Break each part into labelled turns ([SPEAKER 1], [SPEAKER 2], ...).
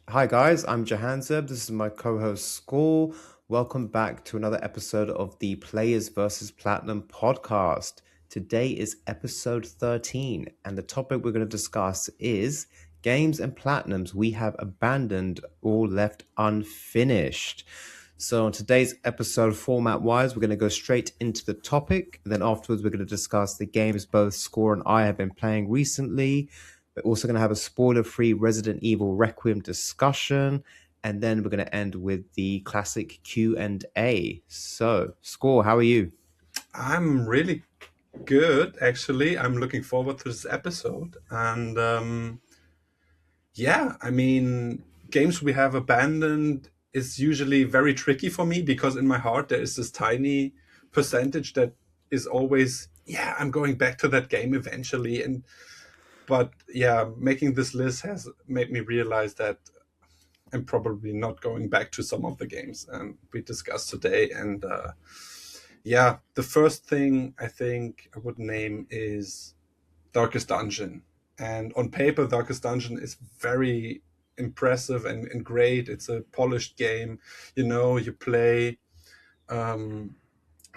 [SPEAKER 1] Hi guys, I'm Jahanzeb. This is my co-host Score. Welcome back to another episode of the Players versus Platinum podcast. Today is episode 13, and the topic we're going to discuss is games and platinums we have abandoned or left unfinished. So, on today's episode, format wise, we're going to go straight into the topic. And then afterwards, we're going to discuss the games both Score and I have been playing recently. We're also going to have a spoiler-free Resident Evil Requiem discussion, and then we're going to end with the classic Q&A. So, Score, how are you?
[SPEAKER 2] I'm really good, actually. I'm looking forward to this episode. And games we have abandoned is usually very tricky for me because in my heart there is this tiny percentage that is always, I'm going back to that game eventually. But making this list has made me realize that I'm probably not going back to some of the games we discussed today. The first thing I think I would name is Darkest Dungeon. And on paper, Darkest Dungeon is very impressive and great. It's a polished game. You play, um,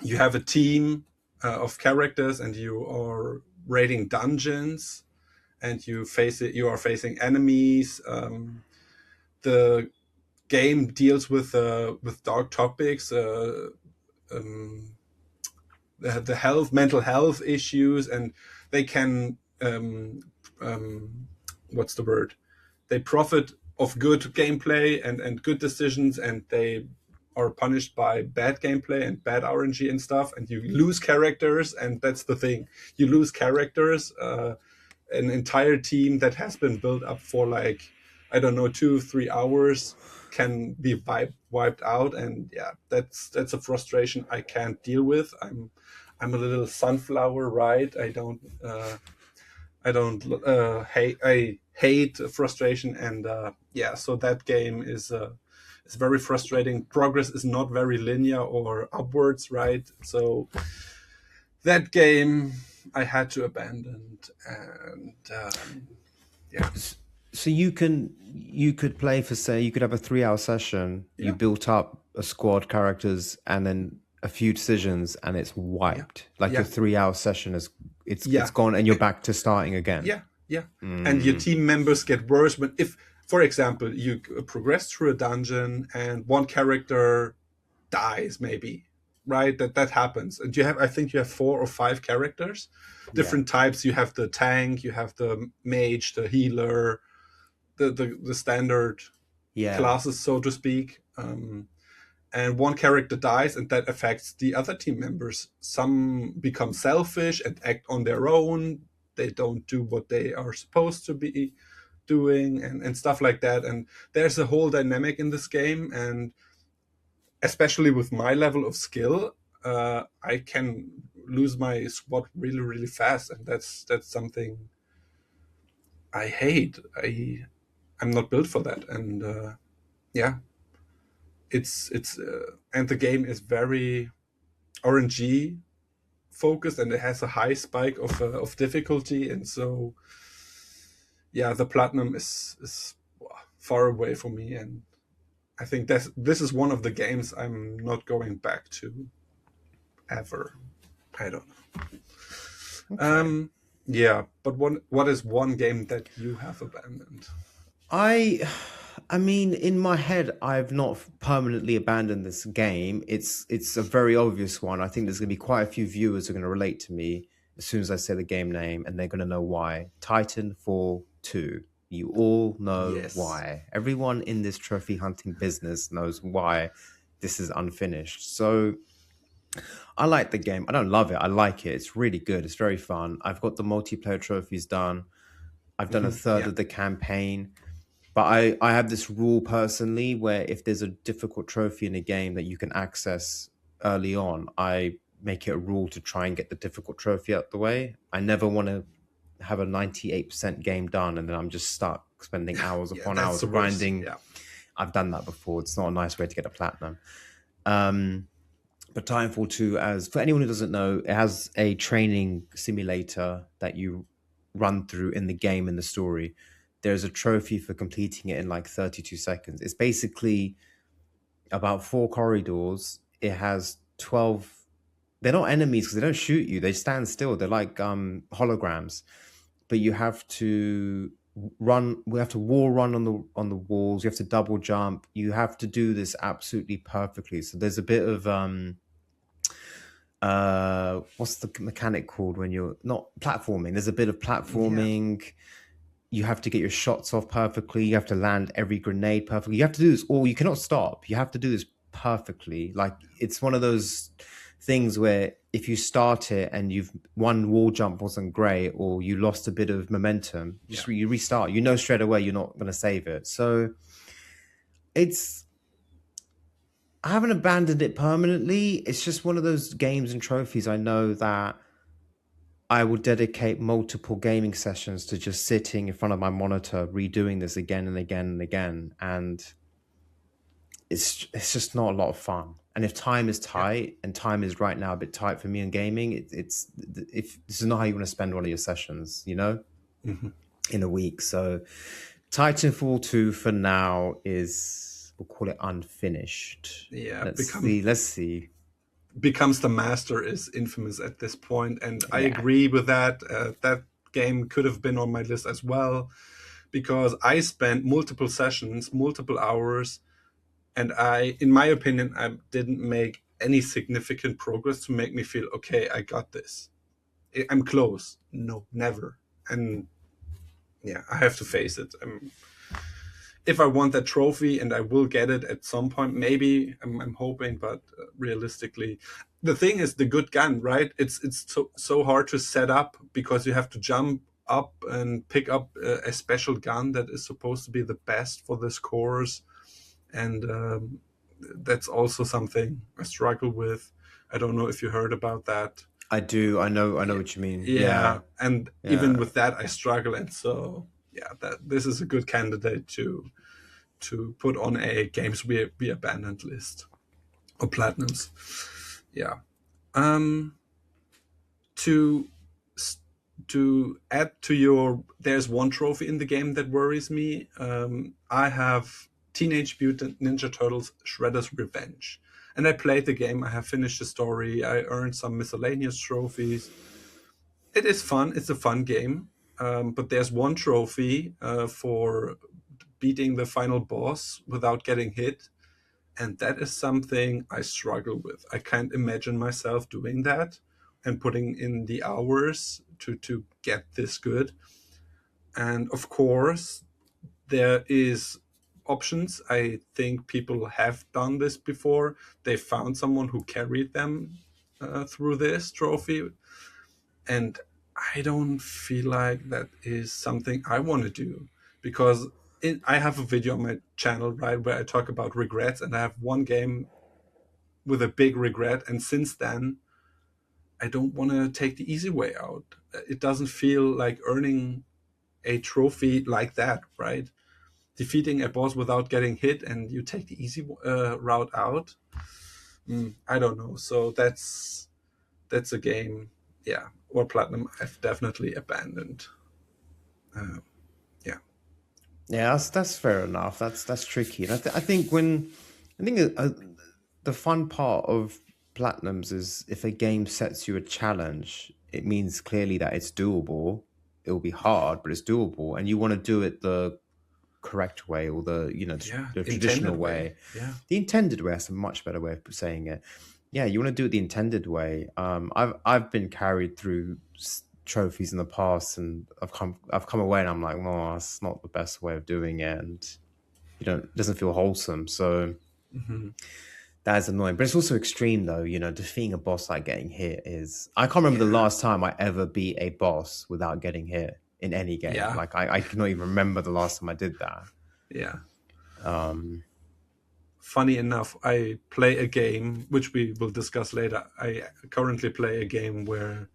[SPEAKER 2] you have a team of characters, and you are raiding dungeons, and you are facing enemies. The game deals with dark topics. Um, the mental health issues, and they can what's the word? They profit of good gameplay and good decisions, and they are punished by bad gameplay and bad RNG and stuff. And you lose characters, and that's the thing. You lose characters. An entire team that has been built up for like, I don't know, 2-3 hours can be wiped out, and that's a frustration I can't deal with. I'm a little sunflower, right? I hate frustration, and so that game is very frustrating. Progress is not very linear or upwards, right? So that game I had to abandon, and yeah,
[SPEAKER 1] So you could play for, say, you could have a 3 hour session, you
[SPEAKER 2] yeah,
[SPEAKER 1] built up a squad characters and then a few decisions and it's
[SPEAKER 2] yeah,
[SPEAKER 1] wiped. Like your
[SPEAKER 2] yeah,
[SPEAKER 1] 3 hour session is it's
[SPEAKER 2] yeah.
[SPEAKER 1] gone and you're back to starting again.
[SPEAKER 2] Yeah, yeah. And your team members get worse when, if, for example, you progress through a dungeon and one character dies, maybe, right? That happens. And I think you have 4 or 5 characters,
[SPEAKER 1] Yeah.
[SPEAKER 2] different types. You have the tank, you have the mage, the healer, the standard
[SPEAKER 1] Yeah.
[SPEAKER 2] classes, so to speak. And one character dies, and that affects the other team members. Some become selfish and act on their own. They don't do what they are supposed to be doing, and stuff like that. And there's a whole dynamic in this game, and especially with my level of skill, I can lose my squad really, really fast, and that's something I hate. I'm not built for that, and yeah, it's and the game is very RNG focused, and it has a high spike of difficulty, and so the platinum is far away from me, and I think this is one of the games I'm not going back to ever. I don't know.
[SPEAKER 1] Okay.
[SPEAKER 2] But what is one game that you have abandoned?
[SPEAKER 1] I I mean, in my head, I've not permanently abandoned this game. It's a very obvious one. I think there's going to be quite a few viewers who are going to relate to me as soon as I say the game name, and they're going to know why. Titanfall 2. You all know
[SPEAKER 2] Yes.
[SPEAKER 1] why. Everyone in this trophy hunting business knows why this is unfinished. So I like the game. I don't love it. I like it. It's really good. It's very fun. I've got the multiplayer trophies done. I've done a third
[SPEAKER 2] Yeah.
[SPEAKER 1] of the campaign. But I have this rule personally where if there's a difficult trophy in a game that you can access early on, I make it a rule to try and get the difficult trophy out the way. I never want to have a 98% game done and then I'm just stuck spending hours
[SPEAKER 2] Yeah,
[SPEAKER 1] upon
[SPEAKER 2] that's
[SPEAKER 1] hours
[SPEAKER 2] the worst.
[SPEAKER 1] grinding.
[SPEAKER 2] Yeah.
[SPEAKER 1] I've done that before. It's not a nice way to get a platinum. Um, but Titanfall 2, as for anyone who doesn't know, it has a training simulator that you run through in the game in the story. there's a trophy for completing it in like 32 seconds. It's basically about 4 corridors. It has 12. They're not enemies because they don't shoot you. They stand still. They're like holograms. But you have to run. We have to wall run on the walls. You have to double jump. You have to do this absolutely perfectly. So there's a bit of what's the mechanic called when you're not platforming? There's a bit of
[SPEAKER 2] Yeah.
[SPEAKER 1] platforming. You have to get your shots off perfectly. You have to land every grenade perfectly. You have to do this all. You cannot stop. You have to do this perfectly. Like it's one of those things where if you start it and you've one wall jump wasn't great or you lost a bit of momentum,
[SPEAKER 2] Yeah.
[SPEAKER 1] you restart. You know straight away you're not going to save it. So it's I haven't abandoned it permanently. It's just one of those games and trophies I know that I will dedicate multiple gaming sessions to just sitting in front of my monitor, redoing this again and again and again. And it's just not a lot of fun. And if time is
[SPEAKER 2] Yeah.
[SPEAKER 1] tight, and time is right now a bit tight for me in gaming, it's if this is not how you want to spend one of your sessions,
[SPEAKER 2] Hmm.
[SPEAKER 1] in a week. So Titanfall 2 for now is we'll call it unfinished.
[SPEAKER 2] Yeah.
[SPEAKER 1] Let's see. Let's see.
[SPEAKER 2] Becomes the master is infamous at this point, and I
[SPEAKER 1] Yeah.
[SPEAKER 2] agree with that. That game could have been on my list as well, because I spent multiple sessions, multiple hours, and in my opinion, I didn't make any significant progress to make me feel okay. I got this. I'm close. No, never. And yeah, I have to face it. If I want that trophy, and I will get it at some point, maybe I'm hoping, but realistically, the thing is the good gun, right? It's so hard to set up because you have to jump up and pick up a special gun that is supposed to be the best for this course, and that's also something I struggle with. I don't know if you heard about that.
[SPEAKER 1] I do. I know
[SPEAKER 2] Yeah,
[SPEAKER 1] what you mean.
[SPEAKER 2] yeah,
[SPEAKER 1] Yeah.
[SPEAKER 2] and even
[SPEAKER 1] Yeah.
[SPEAKER 2] with that, I struggle, and so yeah, that this is a good candidate to put on a games we abandoned list or platinums. Yeah. Um, to to add to your, there's one trophy in the game that worries me. I have Teenage Mutant Ninja Turtles Shredder's Revenge, and I played the game. I have finished the story. I earned some miscellaneous trophies. It is fun. It's a fun game. But there's one trophy for beating the final boss without getting hit, and that is something I struggle with. I can't imagine myself doing that and putting in the hours to get this good. And of course, there is options. I think people have done this before. They found someone who carried them through this trophy, and I don't feel like that is something I want to do, because I have a video on my channel, right, where I talk about regrets, and I have one game with a big regret, and since then I don't want to take the easy way out. It doesn't feel like earning a trophy like that, right? Defeating a boss without getting hit and you take the easy route out. I don't know. So that's a game, yeah, or platinum I've definitely abandoned. uh, yeah.
[SPEAKER 1] Yeah, that's fair enough. That's tricky, and I think when I think the fun part of platinums is if a game sets you a challenge, it means clearly that it's doable. It will be hard, but it's doable, and you want to do it the correct way or
[SPEAKER 2] Yeah,
[SPEAKER 1] the traditional
[SPEAKER 2] intended way.
[SPEAKER 1] way,
[SPEAKER 2] Yeah.
[SPEAKER 1] the intended way. That's a much better way of saying it. Yeah, you want to do it the intended way. I've been carried through trophies in the past, and I've come away, and I'm like, well, that's not the best way of doing it, and it doesn't feel wholesome. So
[SPEAKER 2] Hmm.
[SPEAKER 1] that is annoying, but it's also extreme though. Defeating a boss like getting hit is. I can't remember the
[SPEAKER 2] Yeah.
[SPEAKER 1] last time I ever beat a boss without getting hit in any game.
[SPEAKER 2] Yeah.
[SPEAKER 1] Like I cannot even remember the last time I did that.
[SPEAKER 2] Yeah.
[SPEAKER 1] Um,
[SPEAKER 2] Funny enough, I play a game which we will discuss later. I currently play a game where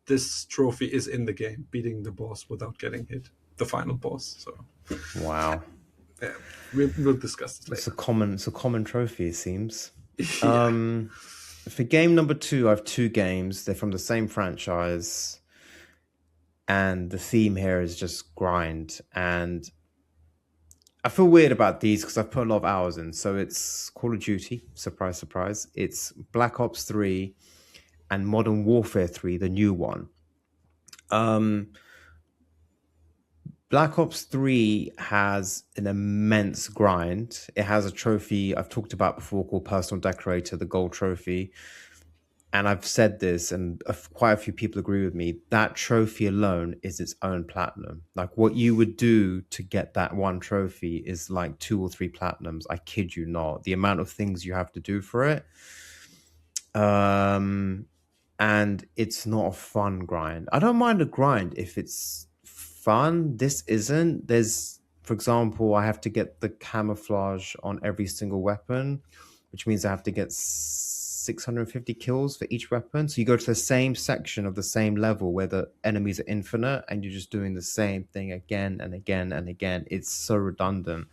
[SPEAKER 2] this trophy is in the game, beating the boss without getting hit, the final boss. So
[SPEAKER 1] wow,
[SPEAKER 2] yeah, we'll discuss this later.
[SPEAKER 1] it's a common trophy, it seems.
[SPEAKER 2] Yeah.
[SPEAKER 1] For game number two, I have two games. They're from the same franchise. and the theme here is just grind. And I feel weird about these because I've put a lot of hours in. So it's Call of Duty, surprise, surprise. It's Black Ops 3 and Modern Warfare 3, the new one. Um, Black Ops 3 has an immense grind. It has a trophy I've talked about before called Personal Decorator, the gold trophy. And I've said this, and quite a few people agree with me. That trophy alone is its own platinum. Like what you would do to get that one trophy is like 2 or 3 platinums. I kid you not. The amount of things you have to do for it. And it's not a fun grind. I don't mind a grind if it's fun. This isn't. There's, for example, I have to get the camouflage on every single weapon, which means I have to get 650 kills for each weapon. So you go to the same section of the same level where the enemies are infinite, and you're just doing the same thing again and again and again. It's so redundant.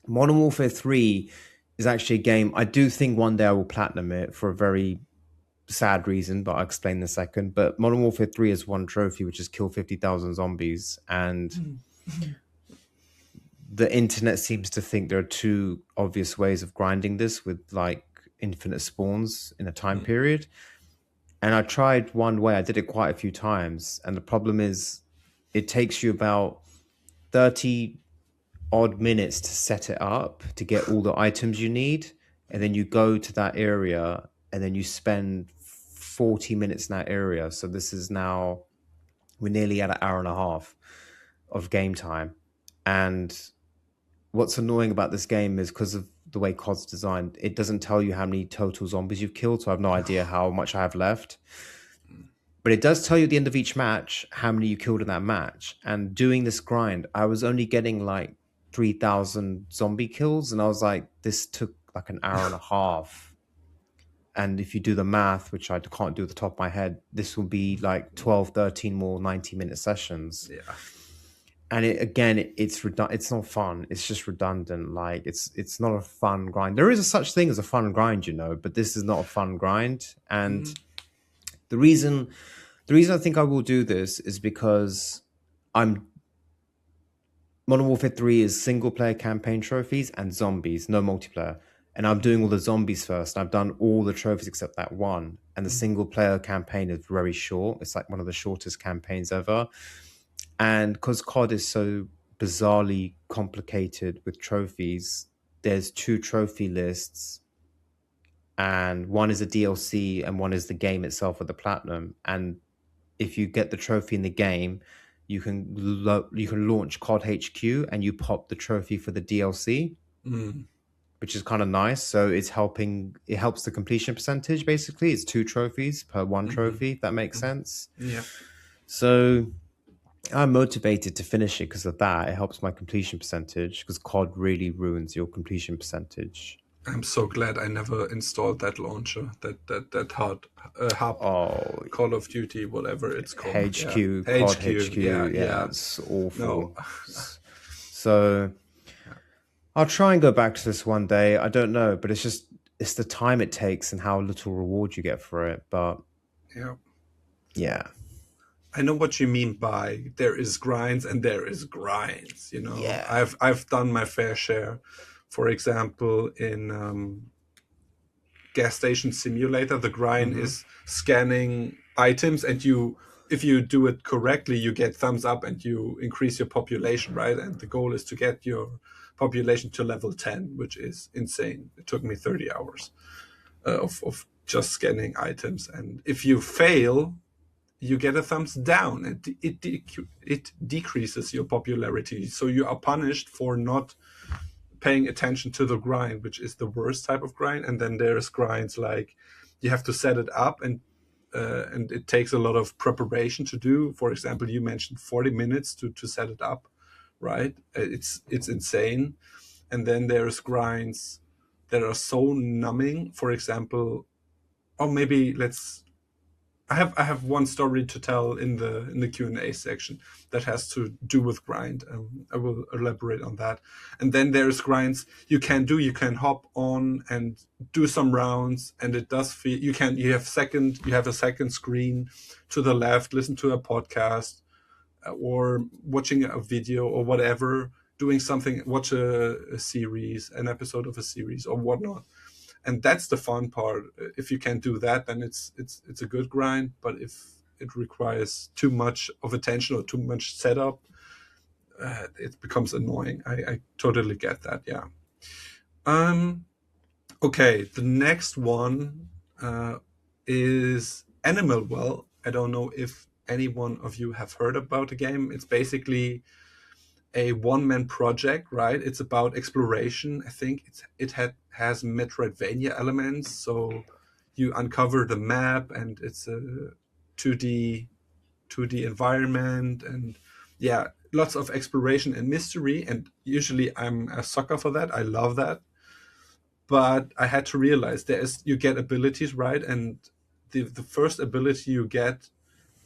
[SPEAKER 1] Modern Warfare 3 is actually a game I do think one day I will platinum it for a very sad reason, but I'll explain in a second. But Modern Warfare 3 has one trophy, which is kill 50,000 zombies. And the internet seems to think there are two obvious ways of grinding this with like infinite spawns in a time period. And I tried one way, I did it quite a few times. And the problem is it takes you about 30 odd minutes to set it up to get all the items you need. And then you go to that area and then you spend 40 minutes in that area. So this is now, we're nearly at an hour and a half of game time. And what's annoying about this game is because of the way COD's designed, it doesn't tell you how many total zombies you've killed. So I have no idea how much I have left. But it does tell you at the end of each match how many you killed in that match. And doing this grind, I was only getting like 3,000 zombie kills. And I was like, this took like an hour and a half. And if you do the math, which I can't do at the top of my head, this will be like 12, 13 more 90-minute sessions.
[SPEAKER 2] Yeah.
[SPEAKER 1] And it's not fun. It's just redundant. Like it's not a fun grind. There is a such thing as a fun grind, but this is not a fun grind. And the reason I think I will do this is because Modern Warfare 3 is single player campaign trophies and zombies, no multiplayer. And I'm doing all the zombies first. I've done all the trophies except that one. And the single player campaign is very short. It's like one of the shortest campaigns ever. And because COD is so bizarrely complicated with trophies, there's 2 trophy lists, and one is a DLC and one is the game itself with the platinum. And if you get the trophy in the game, you can launch COD HQ and you pop the trophy for the DLC, which is kind of nice. So it helps the completion percentage. Basically, it's 2 trophies per one trophy. If that makes sense.
[SPEAKER 2] Yeah.
[SPEAKER 1] So I'm motivated to finish it because of that. It helps my completion percentage because COD really ruins your completion percentage.
[SPEAKER 2] I'm so glad I never installed that launcher, that hub, Call of Duty, whatever it's called.
[SPEAKER 1] HQ,
[SPEAKER 2] yeah.
[SPEAKER 1] COD HQ. Yeah, it's awful. No. So I'll try and go back to this one day. I don't know, but it's the time it takes and how little reward you get for it. But yeah.
[SPEAKER 2] I know what you mean by there is grinds and there is grinds.
[SPEAKER 1] Yeah.
[SPEAKER 2] I've done my fair share. For example, in Gas Station Simulator, the grind is scanning items, and if you do it correctly, you get thumbs up and you increase your population, right? And the goal is to get your population to level 10, which is insane. It took me 30 hours of just scanning items. And if you fail, you get a thumbs down, and it decreases your popularity. So you are punished for not paying attention to the grind, which is the worst type of grind. And then there's grinds like you have to set it up, and it takes a lot of preparation to do. For example, you mentioned 40 minutes to set it up, right? It's insane. And then there's grinds that are so numbing. For example, or maybe let's I have one story to tell in the Q&A section that has to do with grind. I will elaborate on that. And then there's grinds you can do. You can hop on and do some rounds, and it does feel you have a second screen to the left, listen to a podcast, or watching a video or whatever, doing something, watch a series, an episode of a series or whatnot. And that's the fun part. If you can do that, then it's a good grind. But if it requires too much of attention or too much setup, it becomes annoying. I totally get that. Yeah. Um. Okay. The next one is Animal Well. I don't know if any one of you have heard about the game. It's basically a one-man project, right? It's about exploration. I think has Metroidvania elements. So you uncover the map, and it's a 2D 2D environment, and yeah, lots of exploration and mystery. And usually, I'm a sucker for that. I love that. But I had to realize you get abilities, right? And the first ability you get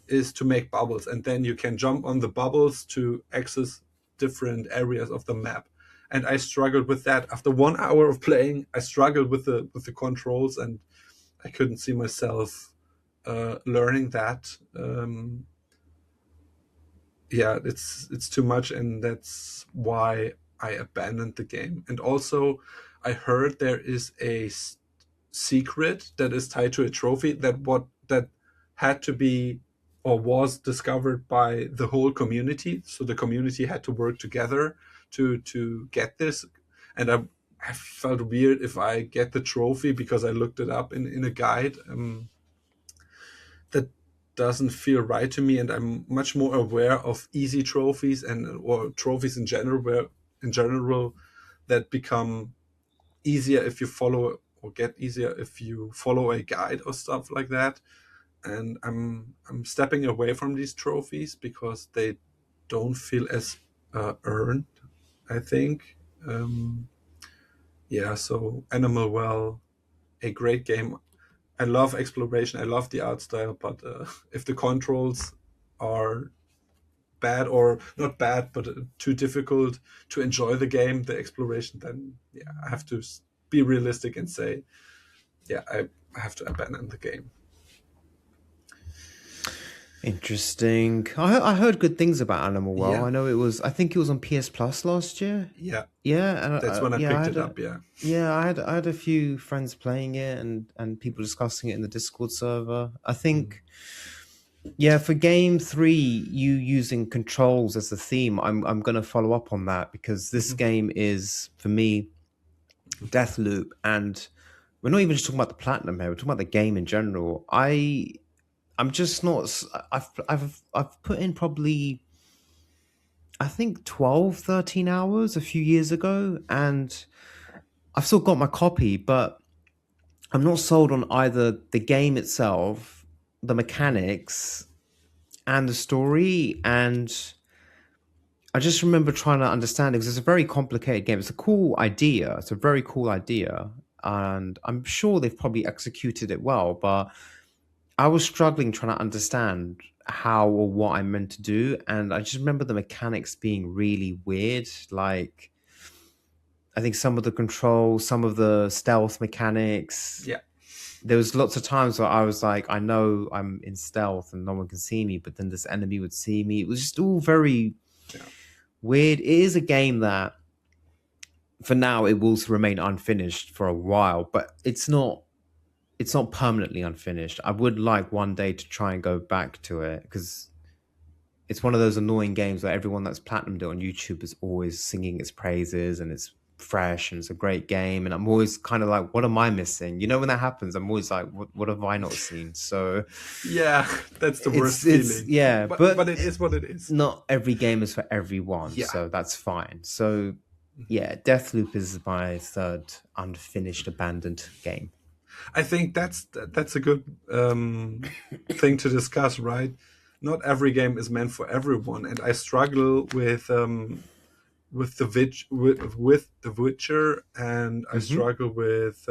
[SPEAKER 2] is to make bubbles, and then you can jump on the bubbles to access different areas of the map. And I struggled with that after 1 hour of playing. I struggled with the controls, and I couldn't see myself learning that. Yeah, it's too much, and that's why I abandoned the game. And also, I heard there is a secret that is tied to a trophy that had to be or was discovered by the whole community. So the community had to work together to get this. And I felt weird if I get the trophy because I looked it up in a guide. That doesn't feel right to me, and I'm much more aware of easy trophies or trophies in general that become easier if you follow, or get easier if you follow a guide or stuff like that. And I'm stepping away from these trophies because they don't feel as earned, I think. Yeah, so Animal Well, a great game. I love exploration. I love the art style, but if the controls are bad, or not bad, but too difficult to enjoy the game, the exploration, then yeah, I have to be realistic and say, yeah, I have to abandon the game.
[SPEAKER 1] Interesting. I heard good things about Animal Well.
[SPEAKER 2] Yeah,
[SPEAKER 1] I know it was. I think it was on PS Plus last year.
[SPEAKER 2] yeah,
[SPEAKER 1] Yeah, and
[SPEAKER 2] that's when I
[SPEAKER 1] yeah,
[SPEAKER 2] picked it up. Yeah.
[SPEAKER 1] I had a few friends playing it and people discussing it in the Discord server. I
[SPEAKER 2] Mm.
[SPEAKER 1] think yeah, for game 3, you using controls as the theme. I'm gonna follow up on that because this
[SPEAKER 2] Mhm.
[SPEAKER 1] game is for me Deathloop, and we're not even just talking about the platinum here. We're talking about the game in general. I'm just not. I've put in probably I think 12, 13 hours a few years ago, and I've still got my copy, but I'm not sold on either the game itself, the mechanics, and the story. And I just remember trying to understand it because it's a very complicated game. It's a cool idea. It's a very cool idea. And I'm sure they've probably executed it well, but I was struggling trying to understand how or what I'm meant to do. And I just remember the mechanics being really weird. Like, I think some of the controls, some of the stealth mechanics,
[SPEAKER 2] Yeah.
[SPEAKER 1] there was lots of times where I was like, I know I'm in stealth and no one can see me, but then this enemy would see me. It was just all very
[SPEAKER 2] Yeah.
[SPEAKER 1] weird. It is a game that, for now, it will remain unfinished for a while, but it's not. It's not permanently unfinished. I would like one day to try and go back to it because it's one of those annoying games where everyone that's platinumed it on YouTube is always singing its praises and it's fresh and it's a great game. And I'm always kind of like, what am I missing? You know, when that happens, I'm always like, what have I not seen? So
[SPEAKER 2] Yeah, that's the worst
[SPEAKER 1] it's
[SPEAKER 2] feeling.
[SPEAKER 1] yeah,
[SPEAKER 2] But
[SPEAKER 1] but
[SPEAKER 2] it is what it is.
[SPEAKER 1] not every game is for everyone,
[SPEAKER 2] Yeah.
[SPEAKER 1] so that's fine. So
[SPEAKER 2] Mhm.
[SPEAKER 1] yeah, Deathloop is my third unfinished, abandoned game.
[SPEAKER 2] I think that's a good thing to discuss, right? Not every game is meant for everyone, and I struggle with with the Witcher, and I
[SPEAKER 1] Hmm.
[SPEAKER 2] struggle with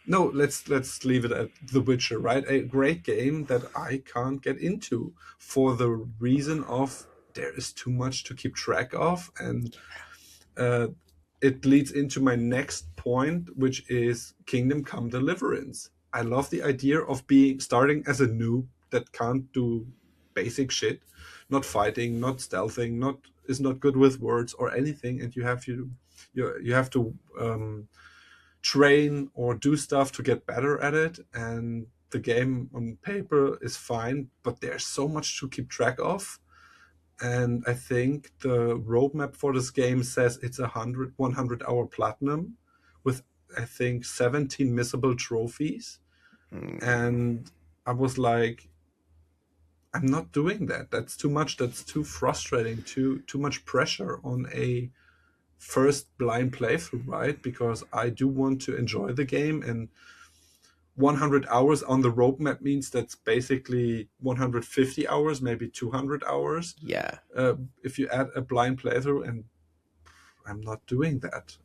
[SPEAKER 2] No, let's leave it at The Witcher, right? A great game that I can't get into for the reason of there is too much to keep track of, and uh, it leads into my next point, which is Kingdom Come Deliverance. I love the idea of being starting as a noob that can't do basic shit, not fighting, not stealthing, not is not good with words or anything, and you have to train or do stuff to get better at it. And the game on paper is fine, but there's so much to keep track of. And I think the roadmap for this game says it's 100 hour platinum with, I think, 17 missable trophies.
[SPEAKER 1] Mm,
[SPEAKER 2] And I was like, I'm not doing that. That's too much. That's too frustrating. Too much pressure on a first blind playthrough, right? Because I do want to enjoy the game, and 100 hours on the roadmap means that's basically 150 hours, maybe 200 hours.
[SPEAKER 1] yeah.
[SPEAKER 2] If you add a blind playthrough, and I'm not doing that.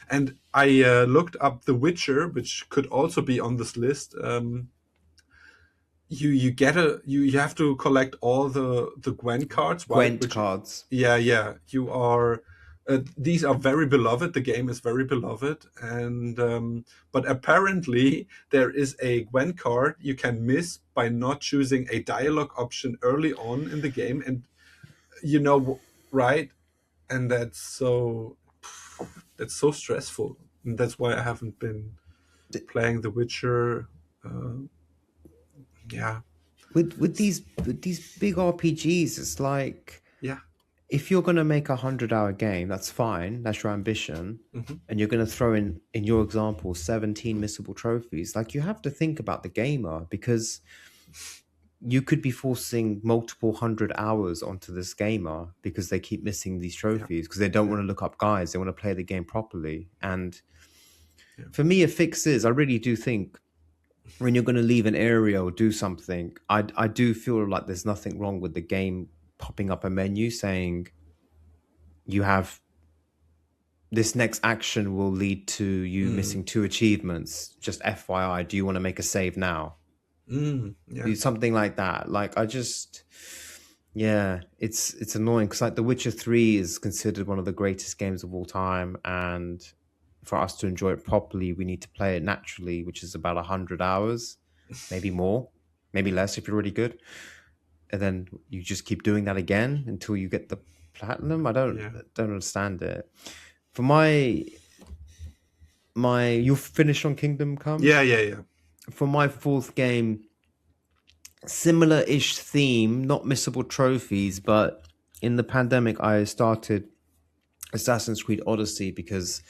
[SPEAKER 2] And I looked up The Witcher, which could also be on this list. You have to collect all the Gwen cards, right?
[SPEAKER 1] Gwent
[SPEAKER 2] Which,
[SPEAKER 1] cards.
[SPEAKER 2] yeah, you are. These are very beloved. The game is very beloved, and but apparently there is a Gwen card you can miss by not choosing a dialogue option early on in the game, and you know, right? And that's so stressful, and that's why I haven't been playing The Witcher. Uh, yeah,
[SPEAKER 1] With these big RPGs, it's like
[SPEAKER 2] yeah.
[SPEAKER 1] if you're gonna make 100-hour game, that's fine. That's your ambition,
[SPEAKER 2] Hmm.
[SPEAKER 1] and you're gonna throw in your example, 17 missable trophies. Like you have to think about the gamer because you could be forcing multiple 100 hours onto this gamer because they keep missing these
[SPEAKER 2] Yeah,
[SPEAKER 1] trophies because they don't
[SPEAKER 2] yeah,
[SPEAKER 1] want to look up guys. They want to play the game properly. And
[SPEAKER 2] yeah.
[SPEAKER 1] for me, a fix is I really do think when you're going to leave an area or do something, I do feel like there's nothing wrong with the game popping up a menu saying you have this next action will lead to you
[SPEAKER 2] Mm,
[SPEAKER 1] missing two achievements. Just FYI, do you want to make a save now?
[SPEAKER 2] yeah,
[SPEAKER 1] Do something like that. Like I just, yeah, it's annoying because like The Witcher 3 is considered one of the greatest games of all time, and for us to enjoy it properly, we need to play it naturally, which is about 100 hours, maybe more, maybe less if you're really good, and then you just keep doing that again until you get the platinum. I don't
[SPEAKER 2] yeah,
[SPEAKER 1] don't understand it. For my you'll finish on Kingdom Come.
[SPEAKER 2] yeah, yeah, yeah.
[SPEAKER 1] For my fourth game, similar-ish theme, not missable trophies, but in the pandemic, I started Assassin's Creed Odyssey because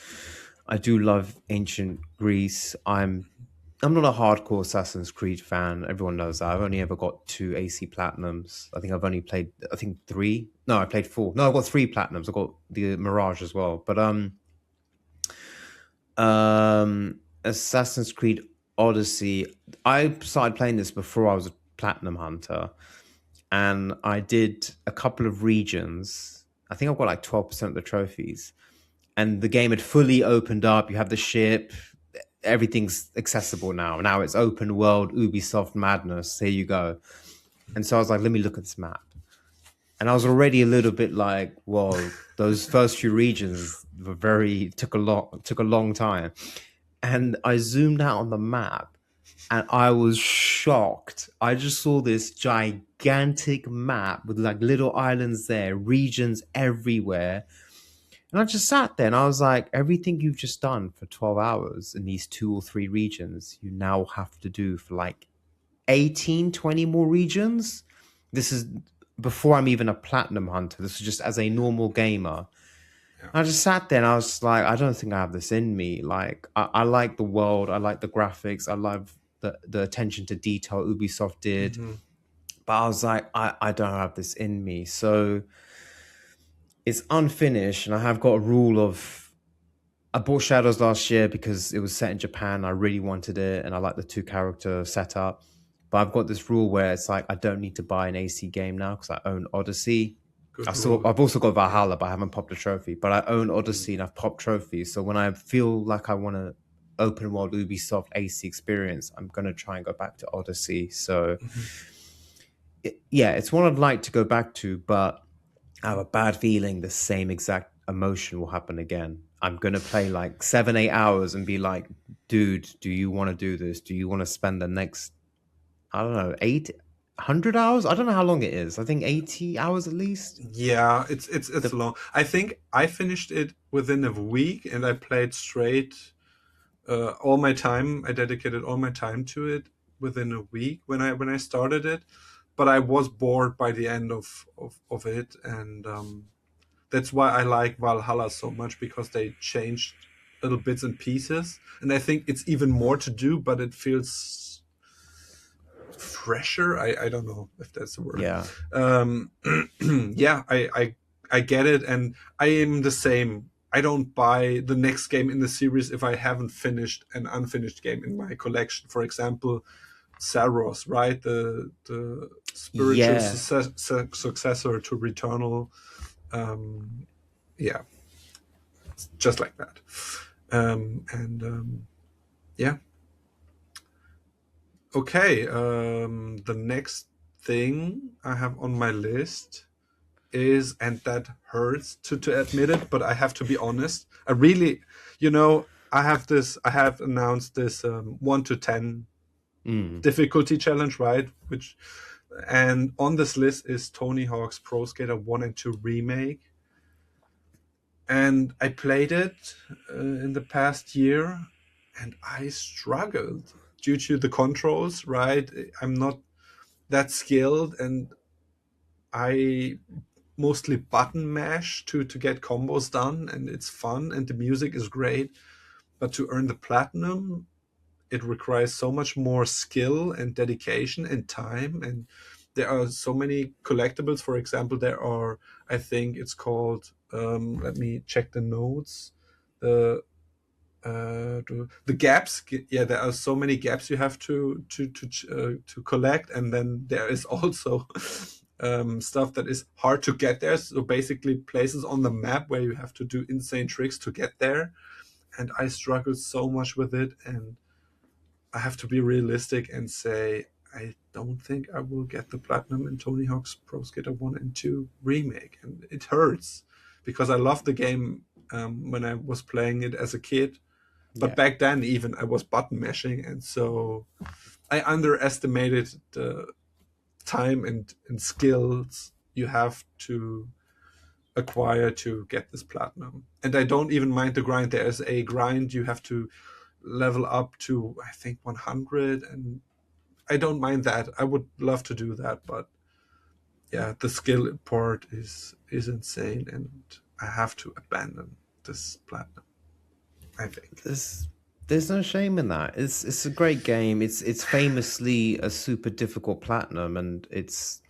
[SPEAKER 1] I do love ancient Greece. I'm not a hardcore Assassin's Creed fan. Everyone knows that. I've only ever got two AC platinums. I think I've only played I think three. No, I played four. No, I've got three platinums. I've got the Mirage as well. But Assassin's Creed Odyssey, I started playing this before I was a platinum hunter, and I did a couple of regions. I think I've got like 12% of the trophies, and the game had fully opened up. You have the ship, everything's accessible now. Now it's open world, Ubisoft madness. Here you go. And so I was like, let me look at this map. And I was already a little bit like, whoa, those first few regions were took a long time. And I zoomed out on the map and I was shocked. I just saw this gigantic map with like little islands there, regions everywhere. And I just sat there and I was like, everything you've just done for 12 hours in these two or three regions, you now have to do for like 18, 20 more regions. This is before I'm even a platinum hunter. This is just as a normal gamer.
[SPEAKER 2] Yeah.
[SPEAKER 1] I just sat there and I was like, I don't think I have this in me. Like, I like the world, I like the graphics, I love the attention to detail Ubisoft did.
[SPEAKER 2] Hmm.
[SPEAKER 1] But I was like, I don't have this in me. So it's unfinished, and I have got a rule of I bought Shadows last year because it was set in Japan. I really wanted it, and I like the two character setup. But I've got this rule where it's like I don't need to buy an AC game now because I own Odyssey.
[SPEAKER 2] Good rule.
[SPEAKER 1] I've also got
[SPEAKER 2] Yeah.
[SPEAKER 1] Valhalla, but I haven't popped a trophy. But I own
[SPEAKER 2] Mm.
[SPEAKER 1] Odyssey and I've popped trophies. So when I feel like I want to open world Ubisoft AC experience, I'm gonna try and go back to Odyssey. So
[SPEAKER 2] Mhm.
[SPEAKER 1] yeah, it's one I'd like to go back to, but I have a bad feeling the same exact emotion will happen again. I'm gonna play like 7, 8 hours and be like, dude, do you want to do this? Do you want to spend the next, I don't know, 800 hours? I don't know how long it is. I think 80 hours at least.
[SPEAKER 2] Yeah, it's
[SPEAKER 1] The
[SPEAKER 2] long. I think I finished it within a week, and I played straight all my time. I dedicated all my time to it within a week when I started it, but I was bored by the end of it, and that's why I like Valhalla so much, because they changed little bits and pieces, and I think it's even more to do, but it feels fresher. I don't know if that's the word.
[SPEAKER 1] yeah,
[SPEAKER 2] Um, yeah, I get it, and I am the same. I don't buy the next game in the series if I haven't finished an unfinished game in my collection. For example, Saros, right? The spiritual
[SPEAKER 1] yeah.
[SPEAKER 2] successor to Returnal. Um, yeah, just like that. And yeah, okay. The next thing I have on my list is, and that hurts to admit it, but I have to be honest. I really, I have announced this 1 to 10
[SPEAKER 1] Mm,
[SPEAKER 2] difficulty challenge, right? And on this list is Tony Hawk's Pro Skater 1 and 2 remake. And I played it in the past year, and I struggled due to the controls, right? I'm not that skilled, and I mostly button mash to get combos done, and it's fun, and the music is great. But to earn the platinum, it requires so much more skill and dedication and time. And there are so many collectibles. For example, there are, I think it's called, let me check the notes. The the gaps, yeah, there are so many gaps you have to collect, and then there is also stuff that is hard to get there, so basically places on the map where you have to do insane tricks to get there. And I struggled so much with it, and I have to be realistic and say I don't think I will get the platinum in Tony Hawk's Pro Skater 1 and 2 remake. And it hurts because I loved the game when I was playing it as a kid. But
[SPEAKER 1] yeah.
[SPEAKER 2] back then, even I was button mashing. And so I underestimated the time and skills you have to acquire to get this platinum. And I don't even mind the grind. There is a grind you have to level up to, I think, 100, and I don't mind that. I would love to do that, but yeah, the skill part is insane, and I have to abandon this platinum, I think.
[SPEAKER 1] There's there's no shame in that. It's a great game. It's famously a super difficult platinum, and it's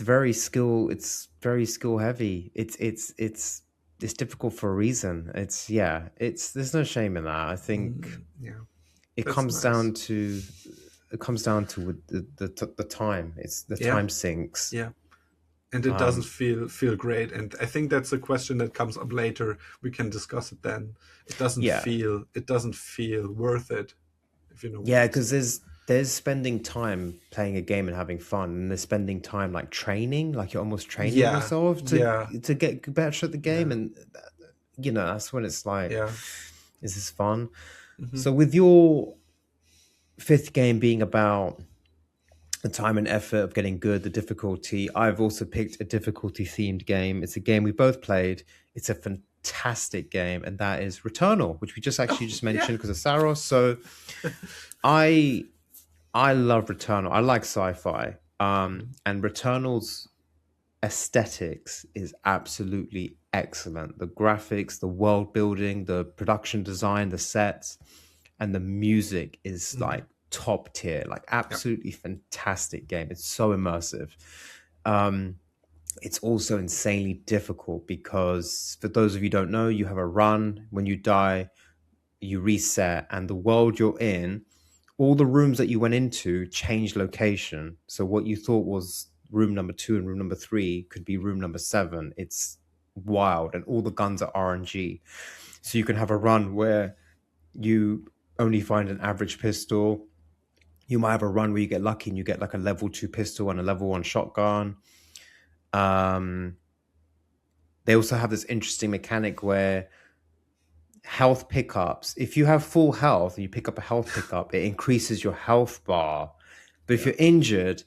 [SPEAKER 1] very skill. It's very skill heavy. It's difficult for a reason. It's yeah. It's there's no shame in that. I think
[SPEAKER 2] Yeah,
[SPEAKER 1] it
[SPEAKER 2] that's
[SPEAKER 1] comes
[SPEAKER 2] nice.
[SPEAKER 1] down to with the time. It's the
[SPEAKER 2] Yeah,
[SPEAKER 1] time sinks.
[SPEAKER 2] yeah. And it doesn't
[SPEAKER 1] Um,
[SPEAKER 2] feel great. And I think that's a question that comes up later. We can discuss it then.
[SPEAKER 1] yeah,
[SPEAKER 2] It doesn't feel worth it, if you know what
[SPEAKER 1] yeah,
[SPEAKER 2] I'm
[SPEAKER 1] because
[SPEAKER 2] saying.
[SPEAKER 1] there's spending time playing a game and having fun, and there's spending time like training, like you're almost training
[SPEAKER 2] Yeah,
[SPEAKER 1] yourself
[SPEAKER 2] yeah,
[SPEAKER 1] to get better at the game,
[SPEAKER 2] yeah,
[SPEAKER 1] and that's when it's like,
[SPEAKER 2] yeah.
[SPEAKER 1] is this fun?
[SPEAKER 2] Hmm.
[SPEAKER 1] So with your fifth game being about the time and effort of getting good, the difficulty, I've also picked a difficulty themed game. It's a game we both played. It's a fantastic game, and that is Returnal, which we just actually
[SPEAKER 2] Oh,
[SPEAKER 1] just
[SPEAKER 2] yeah.
[SPEAKER 1] mentioned because of Saros. So I I love Returnal. I like sci-fi. And Returnal's aesthetics is absolutely excellent. The graphics, the world building, the production design, the sets, and the music is
[SPEAKER 2] Mhm.
[SPEAKER 1] like top tier, like
[SPEAKER 2] Yeah.
[SPEAKER 1] absolutely fantastic game. It's so immersive. Um, it's also insanely difficult because for those of you who don't know, you have a run. When you die, you reset, and the world you're in, all the rooms that you went into change location. So what you thought was room number 2 and room number 3 could be room number 7. It's wild, and all the guns are RNG. So you can have a run where you only find an average pistol. You might have a run where you get lucky and you get like a level 2 pistol and a level 1 shotgun. Um, they also have this interesting mechanic where health pickups, if you have full health and you pick up a health pickup, it increases your health bar. But if
[SPEAKER 2] Yeah.
[SPEAKER 1] you're injured,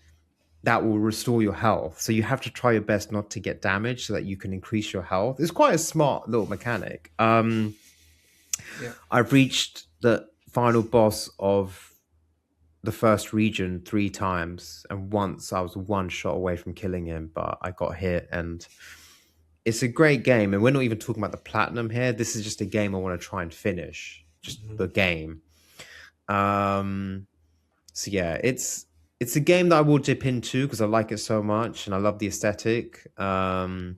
[SPEAKER 1] that will restore your health. So you have to try your best not to get damaged so that you can increase your health. It's quite a smart little mechanic.
[SPEAKER 2] Yeah.
[SPEAKER 1] I've reached the final boss of the first region 3 times, and once I was one shot away from killing him, but I got hit. And it's a great game, and we're not even talking about the platinum here. This is just a game I want to try and finish, just
[SPEAKER 2] Mhm.
[SPEAKER 1] the game. um so yeah, it's a game that I will dip into because I like it so much and I love the aesthetic. But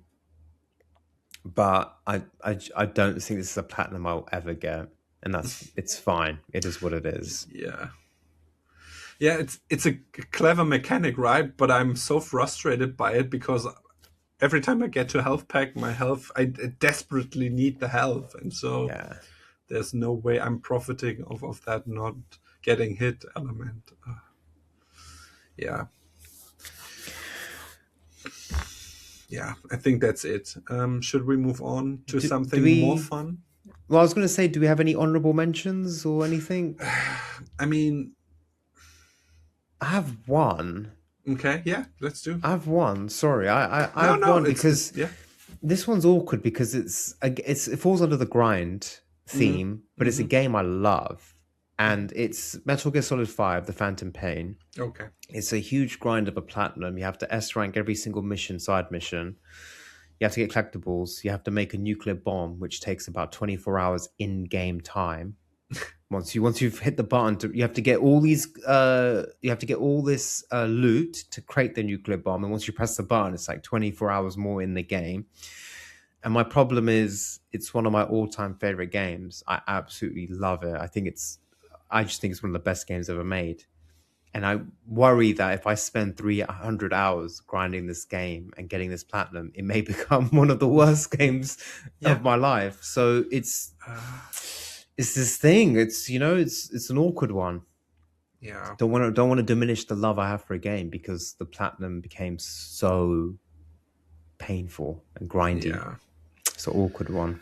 [SPEAKER 1] I don't think this is a platinum I'll ever get, and it's fine. It is what it is.
[SPEAKER 2] Yeah. Yeah, it's a clever mechanic, right? But I'm so frustrated by it because every time I get to health pack, my health, I desperately need the health, and so
[SPEAKER 1] Yeah.
[SPEAKER 2] there's no way I'm profiting of that not getting hit element. Yeah, yeah, I think that's it. Should we move on to
[SPEAKER 1] Do
[SPEAKER 2] something more
[SPEAKER 1] we?
[SPEAKER 2] fun?
[SPEAKER 1] Well, I was going to say, do we have any honorable mentions or anything?
[SPEAKER 2] I mean,
[SPEAKER 1] I have one.
[SPEAKER 2] okay, yeah, let's do.
[SPEAKER 1] I have one. Sorry, I
[SPEAKER 2] No,
[SPEAKER 1] have
[SPEAKER 2] no,
[SPEAKER 1] one
[SPEAKER 2] it's
[SPEAKER 1] because
[SPEAKER 2] yeah.
[SPEAKER 1] this one's awkward because it falls under the grind
[SPEAKER 2] Mm-hmm.
[SPEAKER 1] theme, but it's a
[SPEAKER 2] Mm-hmm.
[SPEAKER 1] game I love,
[SPEAKER 2] Mm-hmm.
[SPEAKER 1] and it's Metal Gear Solid 5: The Phantom Pain.
[SPEAKER 2] Okay.
[SPEAKER 1] It's a huge grind of a platinum. You have to S rank every single mission, side mission. You have to get collectibles. You have to make a nuclear bomb, which takes about 24 hours in game time. Once you've hit the button, you have to get all these. You have to get all this loot to create the nuclear bomb, and once you press the button, it's like 24 hours more in the game. And my problem is, it's one of my all-time favorite games. I absolutely love it. I just think it's one of the best games ever made. And I worry that if I spend 300 hours grinding this game and getting this platinum, it may become one of the worst games
[SPEAKER 2] Yeah.
[SPEAKER 1] of my life. So
[SPEAKER 2] Uh,
[SPEAKER 1] it's this thing. It's an awkward one.
[SPEAKER 2] yeah.
[SPEAKER 1] Don't want to diminish the love I have for a game because the platinum became so painful and grindy.
[SPEAKER 2] Yeah.
[SPEAKER 1] It's an awkward one.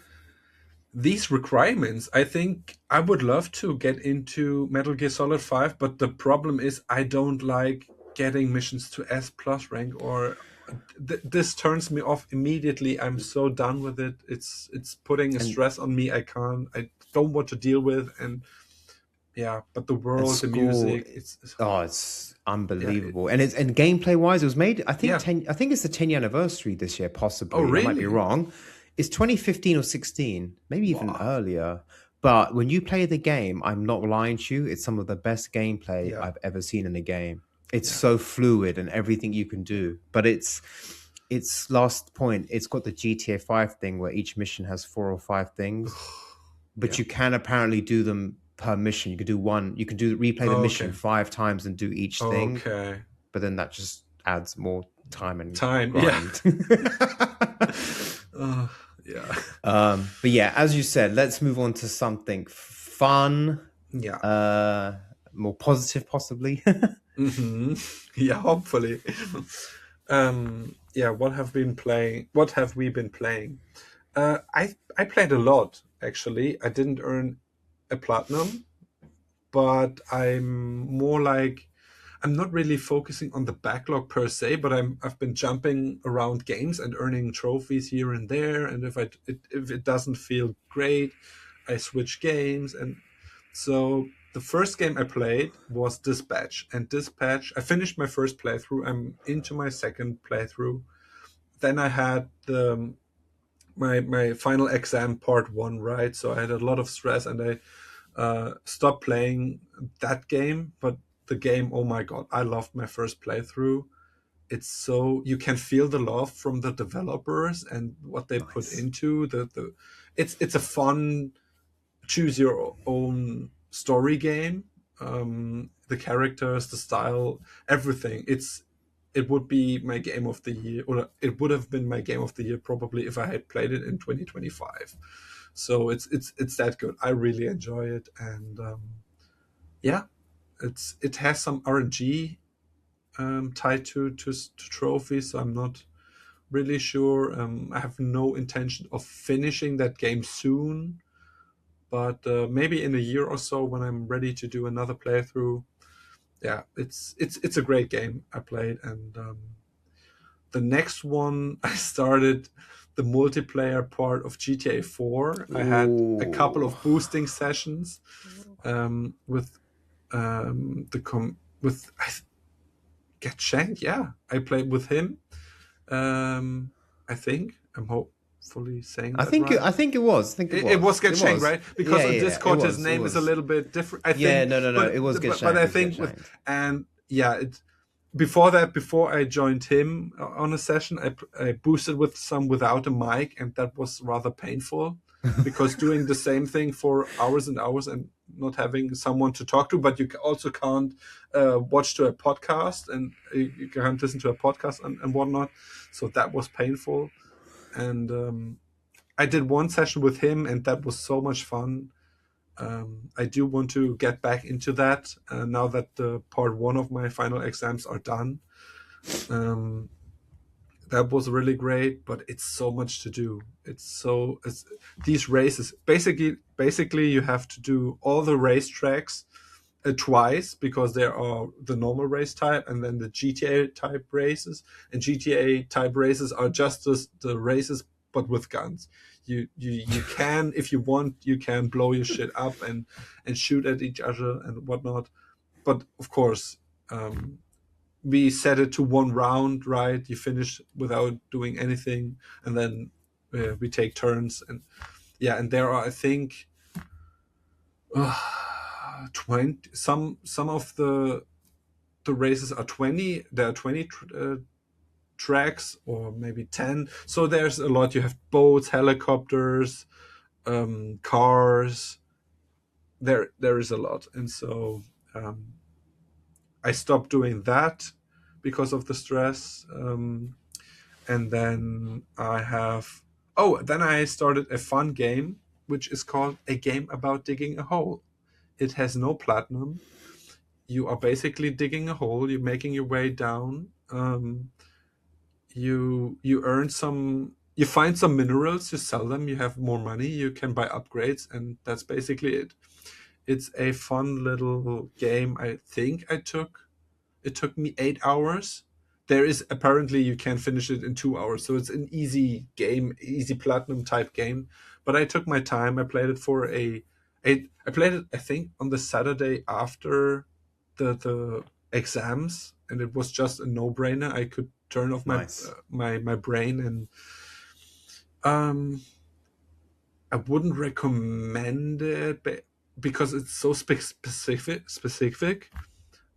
[SPEAKER 2] These requirements, I think I would love to get into Metal Gear Solid 5, but the problem is I don't like getting missions to S plus rank or this turns me off immediately. I'm so done with it. It's putting a
[SPEAKER 1] And
[SPEAKER 2] stress on me I don't want to deal with, and yeah, but the
[SPEAKER 1] and
[SPEAKER 2] world, the
[SPEAKER 1] school,
[SPEAKER 2] music, it's
[SPEAKER 1] oh, it's
[SPEAKER 2] yeah,
[SPEAKER 1] unbelievable. And gameplay wise, it was made.
[SPEAKER 2] yeah.
[SPEAKER 1] I think it's the 10-year anniversary this year,
[SPEAKER 2] Oh
[SPEAKER 1] possibly. I might be
[SPEAKER 2] really?
[SPEAKER 1] wrong. It's 2015 or 16, maybe even
[SPEAKER 2] Wow.
[SPEAKER 1] earlier. But when you play the game, I'm not lying to you. It's some of the best gameplay
[SPEAKER 2] Yeah,
[SPEAKER 1] I've ever seen in a game. It's
[SPEAKER 2] yeah,
[SPEAKER 1] so fluid and everything you can do. But it's last point. It's got the GTA 5 thing where each mission has 4 or 5 things, but
[SPEAKER 2] yeah.
[SPEAKER 1] you can apparently do them per mission. You could do one. You can do replay the mission
[SPEAKER 2] Okay,
[SPEAKER 1] 5 times and do each thing,
[SPEAKER 2] okay.
[SPEAKER 1] but then that just adds more time and
[SPEAKER 2] Time, yeah.
[SPEAKER 1] grind.
[SPEAKER 2] uh, yeah.
[SPEAKER 1] But yeah, as you said, let's move on to something fun,
[SPEAKER 2] Yeah.
[SPEAKER 1] uh, more positive, possibly.
[SPEAKER 2] Hmm. Yeah, hopefully. Yeah, what have we been playing? I played a lot actually. I didn't earn a platinum, but I'm not really focusing on the backlog per se, but I've been jumping around games and earning trophies here and there, and if it doesn't feel great, I switch games. And so the first game I played was Dispatch, and Dispatch, I finished my first playthrough. I'm into my second playthrough. Then I had my final exam part one, right? So I had a lot of stress, and I stopped playing that game. But the game, oh my god, I loved my first playthrough. It's so you can feel the love from the developers and what they put
[SPEAKER 1] Nice.
[SPEAKER 2] into the. It's a fun choose your own story game. The characters, the style, everything. It would be my game of the year, or it would have been my game of the year probably if I had played it in 2025. So it's that good. I really enjoy it, and yeah, it has some RNG tied to trophies. So I'm not really sure. I have no intention of finishing that game soon, but maybe in a year or so when I'm ready to do another playthrough. Yeah, it's a great game I played, and the next one I started the multiplayer part of GTA 4. I had a couple
[SPEAKER 1] Ooh.
[SPEAKER 2] of boosting sessions with with Get Shanked. Yeah, I played with him. I think I'm hopefully saying that right.
[SPEAKER 1] I think it was. I think it
[SPEAKER 2] It was
[SPEAKER 1] was.
[SPEAKER 2] Get
[SPEAKER 1] It
[SPEAKER 2] Shanked,
[SPEAKER 1] was.
[SPEAKER 2] right?
[SPEAKER 1] Yeah,
[SPEAKER 2] Because on
[SPEAKER 1] yeah, yeah. It
[SPEAKER 2] Discord his
[SPEAKER 1] was. It
[SPEAKER 2] name is a
[SPEAKER 1] was.
[SPEAKER 2] little bit different, I
[SPEAKER 1] Yeah,
[SPEAKER 2] think.
[SPEAKER 1] no, no, no. It was Get
[SPEAKER 2] But
[SPEAKER 1] Shanked.
[SPEAKER 2] I
[SPEAKER 1] It was Get
[SPEAKER 2] think with
[SPEAKER 1] Shanked.
[SPEAKER 2] and yeah, it before that, before I joined him on a session, I boosted with some without a mic, and that was rather painful because doing the same thing for hours and hours and not having someone to talk to, but you also can't watch to a podcast and you can't listen to a podcast and whatnot. So that was painful. And I did one session with him, and that was so much fun. I do want to get back into that now that the part one of my final exams are done. Um, that was really great, but it's so much to do. It's these races. Basically, you have to do all the racetracks twice because there are the normal race type and then the GTA type races. And GTA type races are just the races, but with guns. You can, if you want, you can blow your shit up and shoot at each other and whatnot. But of course, we set it to one round, right? You finish without doing anything, and then we take turns. And yeah, and there are, I think, 20. Some of the races are 20. There are 20 tracks, or maybe 10. So there's a lot. You have boats, helicopters, cars. There is a lot, and so um, I stopped doing that because of the stress. And then I have then I started a fun game which is called A Game About Digging a Hole. It has no platinum. You are basically digging a hole. You're making your way down. You earn some. You find some minerals. You sell them. You have more money. You can buy upgrades, and that's basically it. It's a fun little game. I think it took me 8 hours. There is apparently you can finish it in 2 hours, so it's an easy game, easy platinum type game. But I took my time. I played it for I played it, I think, on the Saturday after the exams, and it was just a no brainer. I could turn off
[SPEAKER 1] Nice.
[SPEAKER 2] my brain, and um, I wouldn't recommend it because it's so specific.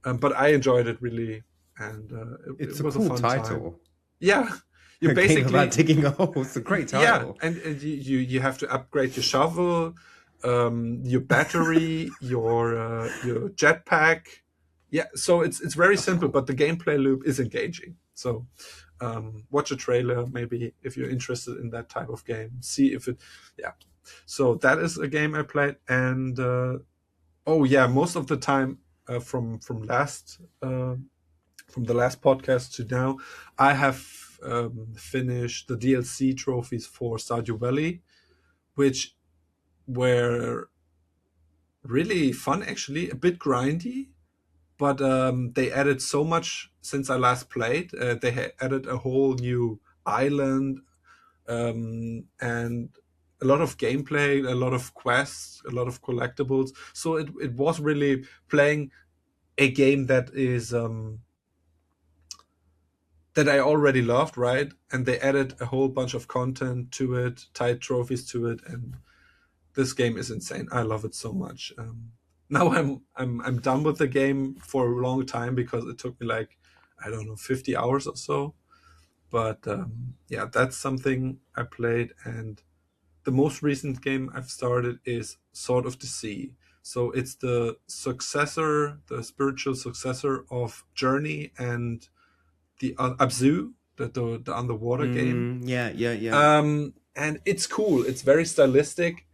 [SPEAKER 2] But I enjoyed it really, and
[SPEAKER 1] It's
[SPEAKER 2] it
[SPEAKER 1] a
[SPEAKER 2] was a
[SPEAKER 1] cool
[SPEAKER 2] fun time.
[SPEAKER 1] title.
[SPEAKER 2] Yeah, you
[SPEAKER 1] A game about
[SPEAKER 2] basically
[SPEAKER 1] digging a hole. It's a great
[SPEAKER 2] yeah,
[SPEAKER 1] title.
[SPEAKER 2] and you have to upgrade your shovel, your battery, your jetpack. Yeah, so it's very
[SPEAKER 1] That's
[SPEAKER 2] simple,
[SPEAKER 1] cool.
[SPEAKER 2] but the gameplay loop is engaging. So watch a trailer maybe if you're interested in that type of game. See if it, yeah. So that is a game I played, and oh yeah, most of the time from last from the last podcast to now, I have finished the DLC trophies for Stardew Valley, which were really fun actually, a bit grindy, but they added so much since I last played. They added a whole new island and a lot of gameplay, a lot of quests, a lot of collectibles. So it was really playing a game that is that I already loved, right? And they added a whole bunch of content to it, tied trophies to it, and this game is insane. I love it so much. Now I'm done with the game for a long time because it took me like I don't know 50 hours or so. But yeah, that's something I played, and the most recent game I've started is Sword of the Sea. So it's the successor, the spiritual successor of Journey and the Abzu, the underwater game.
[SPEAKER 1] Yeah, yeah, yeah.
[SPEAKER 2] And it's cool. It's very stylistic.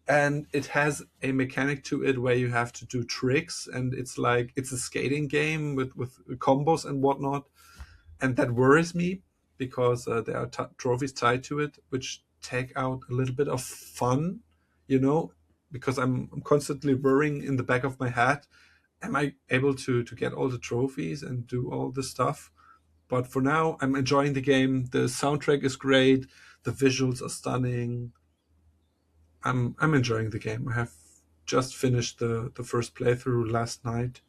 [SPEAKER 2] and it has a mechanic to it where you have to do tricks, and it's like it's a skating game with combos and whatnot, and that worries me because there are trophies tied to it which take out a little bit of fun, you know, because I'm constantly worrying in the back of my head, am I able to get all the trophies and do all the stuff? But for now, I'm enjoying the game. The soundtrack is great. The visuals are stunning. I'm enjoying the game. I have just finished the first playthrough last night,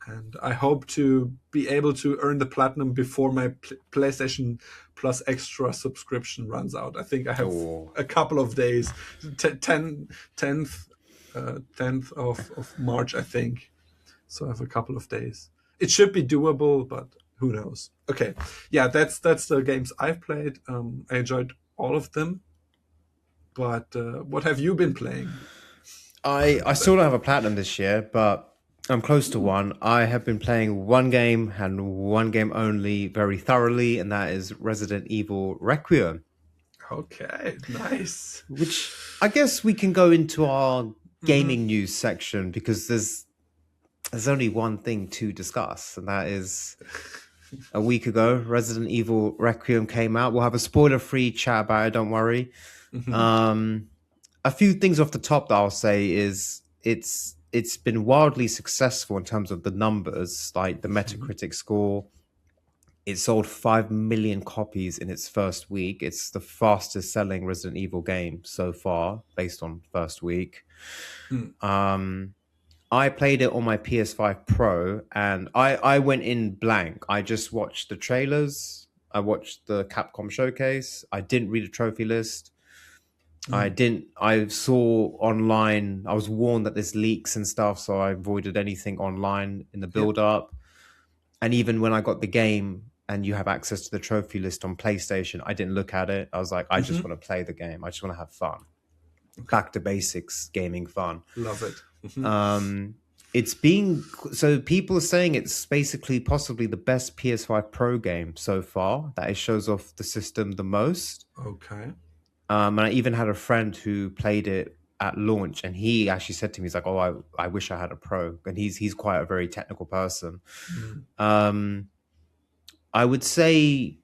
[SPEAKER 2] and I hope to be able to earn the platinum before my PlayStation Plus Extra subscription runs out. I think I have
[SPEAKER 1] Oh,
[SPEAKER 2] a couple of days, 10th, 10th of March, I think. So I have a couple of days. It should be doable, but who knows? Okay, yeah, that's the games I've played. I enjoyed all of them. But what have you been playing?
[SPEAKER 1] I still don't have a platinum this year, but I'm close to
[SPEAKER 2] Ooh,
[SPEAKER 1] one. I have been playing one game and one game only very thoroughly, and that is Resident Evil Requiem,
[SPEAKER 2] okay, nice.
[SPEAKER 1] which I guess we can go into our
[SPEAKER 2] Hmm.
[SPEAKER 1] gaming news section because there's only one thing to discuss, and that is a week ago, Resident Evil Requiem came out. We'll have a spoiler-free chat about it, don't worry.
[SPEAKER 2] Hmm.
[SPEAKER 1] Um, a few things off the top that I'll say is it's been wildly successful in terms of the numbers, like the
[SPEAKER 2] Hmm.
[SPEAKER 1] Metacritic score. It sold 5 million copies in its first week. It's the fastest selling Resident Evil game so far, based on first week.
[SPEAKER 2] Hmm.
[SPEAKER 1] Um, I played it on my PS5 Pro, and I went in blank. I just watched the trailers. I watched the Capcom showcase. I didn't read the trophy list. I
[SPEAKER 2] Hmm.
[SPEAKER 1] didn't. I saw online. I was warned that there's leaks and stuff, so I avoided anything online in the
[SPEAKER 2] Yeah.
[SPEAKER 1] build up. And even when I got the game and you have access to the trophy list on PlayStation, I didn't look at it. I was like, I just
[SPEAKER 2] Hmm.
[SPEAKER 1] want to play the game. I just want to have fun.
[SPEAKER 2] Okay.
[SPEAKER 1] Back to basics, gaming fun.
[SPEAKER 2] Love it. Hmm.
[SPEAKER 1] Um, it's being so people are saying it's basically possibly the best PS5 Pro game so far. That it shows off the system the most.
[SPEAKER 2] Okay.
[SPEAKER 1] And I even had a friend who played it at launch, and he actually said to me, "He's like, oh, I wish I had a Pro." And he's quite a very technical person.
[SPEAKER 2] Mm.
[SPEAKER 1] Um, I would say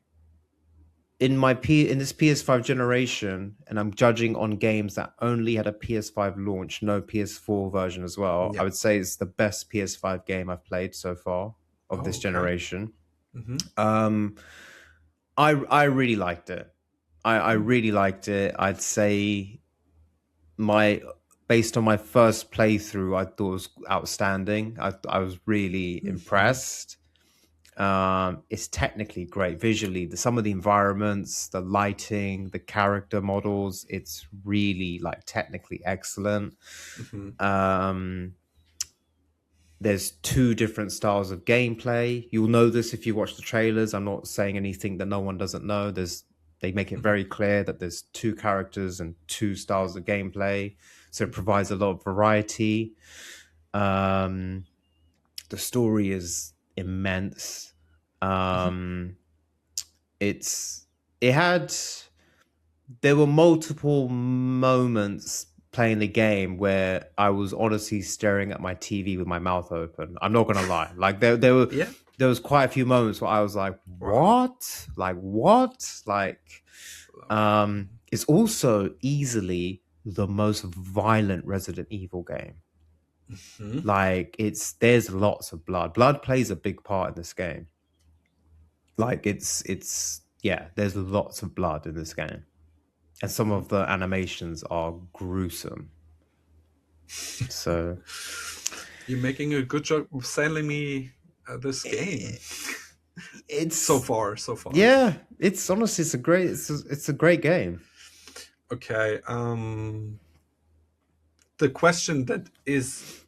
[SPEAKER 1] in this PS5 generation, and I'm judging on games that only had a PS5 launch, no PS4 version as well. I
[SPEAKER 2] Yeah.
[SPEAKER 1] would say it's the best PS5 game I've played so far of this
[SPEAKER 2] Oh, okay.
[SPEAKER 1] generation.
[SPEAKER 2] Hmm.
[SPEAKER 1] Um, I really liked it. I
[SPEAKER 2] Mm.
[SPEAKER 1] really liked it. I'd say my based on my first playthrough, I thought it was outstanding. I was really
[SPEAKER 2] Hmm.
[SPEAKER 1] impressed. It's technically great visually. Some of the environments, the lighting, the character models, it's really like technically excellent.
[SPEAKER 2] Hmm.
[SPEAKER 1] Um, there's two different styles of gameplay. You'll know this if you watch the trailers. I'm not saying anything that no one doesn't know. They make it
[SPEAKER 2] Hmm.
[SPEAKER 1] very clear that there's two characters and two styles of gameplay. So it provides a lot of variety. Um, the story is immense.
[SPEAKER 2] Hmm.
[SPEAKER 1] Um, it's it had there were multiple moments playing the game where I was honestly staring at my TV with my mouth open. I'm not gonna lie. Like
[SPEAKER 2] Yeah.
[SPEAKER 1] there was quite a few moments where I was like,
[SPEAKER 2] Wow.
[SPEAKER 1] what? Like what? Like
[SPEAKER 2] Love it.
[SPEAKER 1] it's also easily the most violent Resident Evil game.
[SPEAKER 2] Hmm.
[SPEAKER 1] Like there's lots of blood. Blood plays a big part in this game. Like it's yeah, there's lots of blood in this game. And some
[SPEAKER 2] Hmm.
[SPEAKER 1] of the animations are gruesome. So
[SPEAKER 2] You're making a good job of selling me this game
[SPEAKER 1] i-
[SPEAKER 2] so
[SPEAKER 1] it's
[SPEAKER 2] far. So far.
[SPEAKER 1] yeah, it's honestly it's a great game.
[SPEAKER 2] Okay. The question that is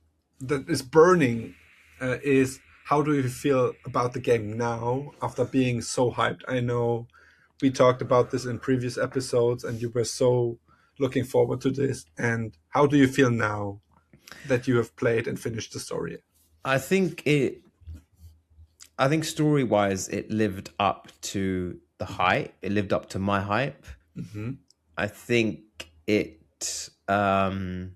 [SPEAKER 2] burning is how do you feel about the game now after being so hyped? I know we talked about this in previous episodes, and you were so looking forward to this. And how do you feel now that you have played and finished the story?
[SPEAKER 1] I think story wise it lived up to the hype. It lived up to my hype.
[SPEAKER 2] Hmm.
[SPEAKER 1] I think it um,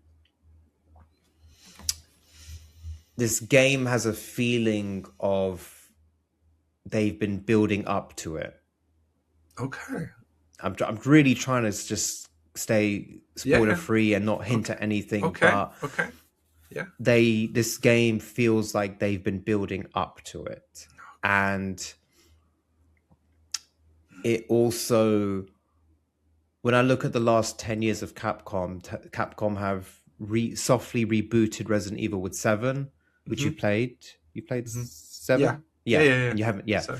[SPEAKER 1] this game has a feeling of they've been building up to it.
[SPEAKER 2] Okay.
[SPEAKER 1] I'm really trying to just stay spoiler
[SPEAKER 2] Yeah.
[SPEAKER 1] free and not hint
[SPEAKER 2] Okay.
[SPEAKER 1] at anything,
[SPEAKER 2] Okay.
[SPEAKER 1] but
[SPEAKER 2] Okay. Yeah.
[SPEAKER 1] this game feels like they've been building up to it, and it also, when I look at the last 10 years of Capcom have softly rebooted Resident Evil with 7, which
[SPEAKER 2] Mm-hmm.
[SPEAKER 1] you played
[SPEAKER 2] Mm-hmm. Yeah.
[SPEAKER 1] 7,
[SPEAKER 2] Yeah.
[SPEAKER 1] yeah,
[SPEAKER 2] Yeah. Yeah.
[SPEAKER 1] and you haven't, yeah,
[SPEAKER 2] So.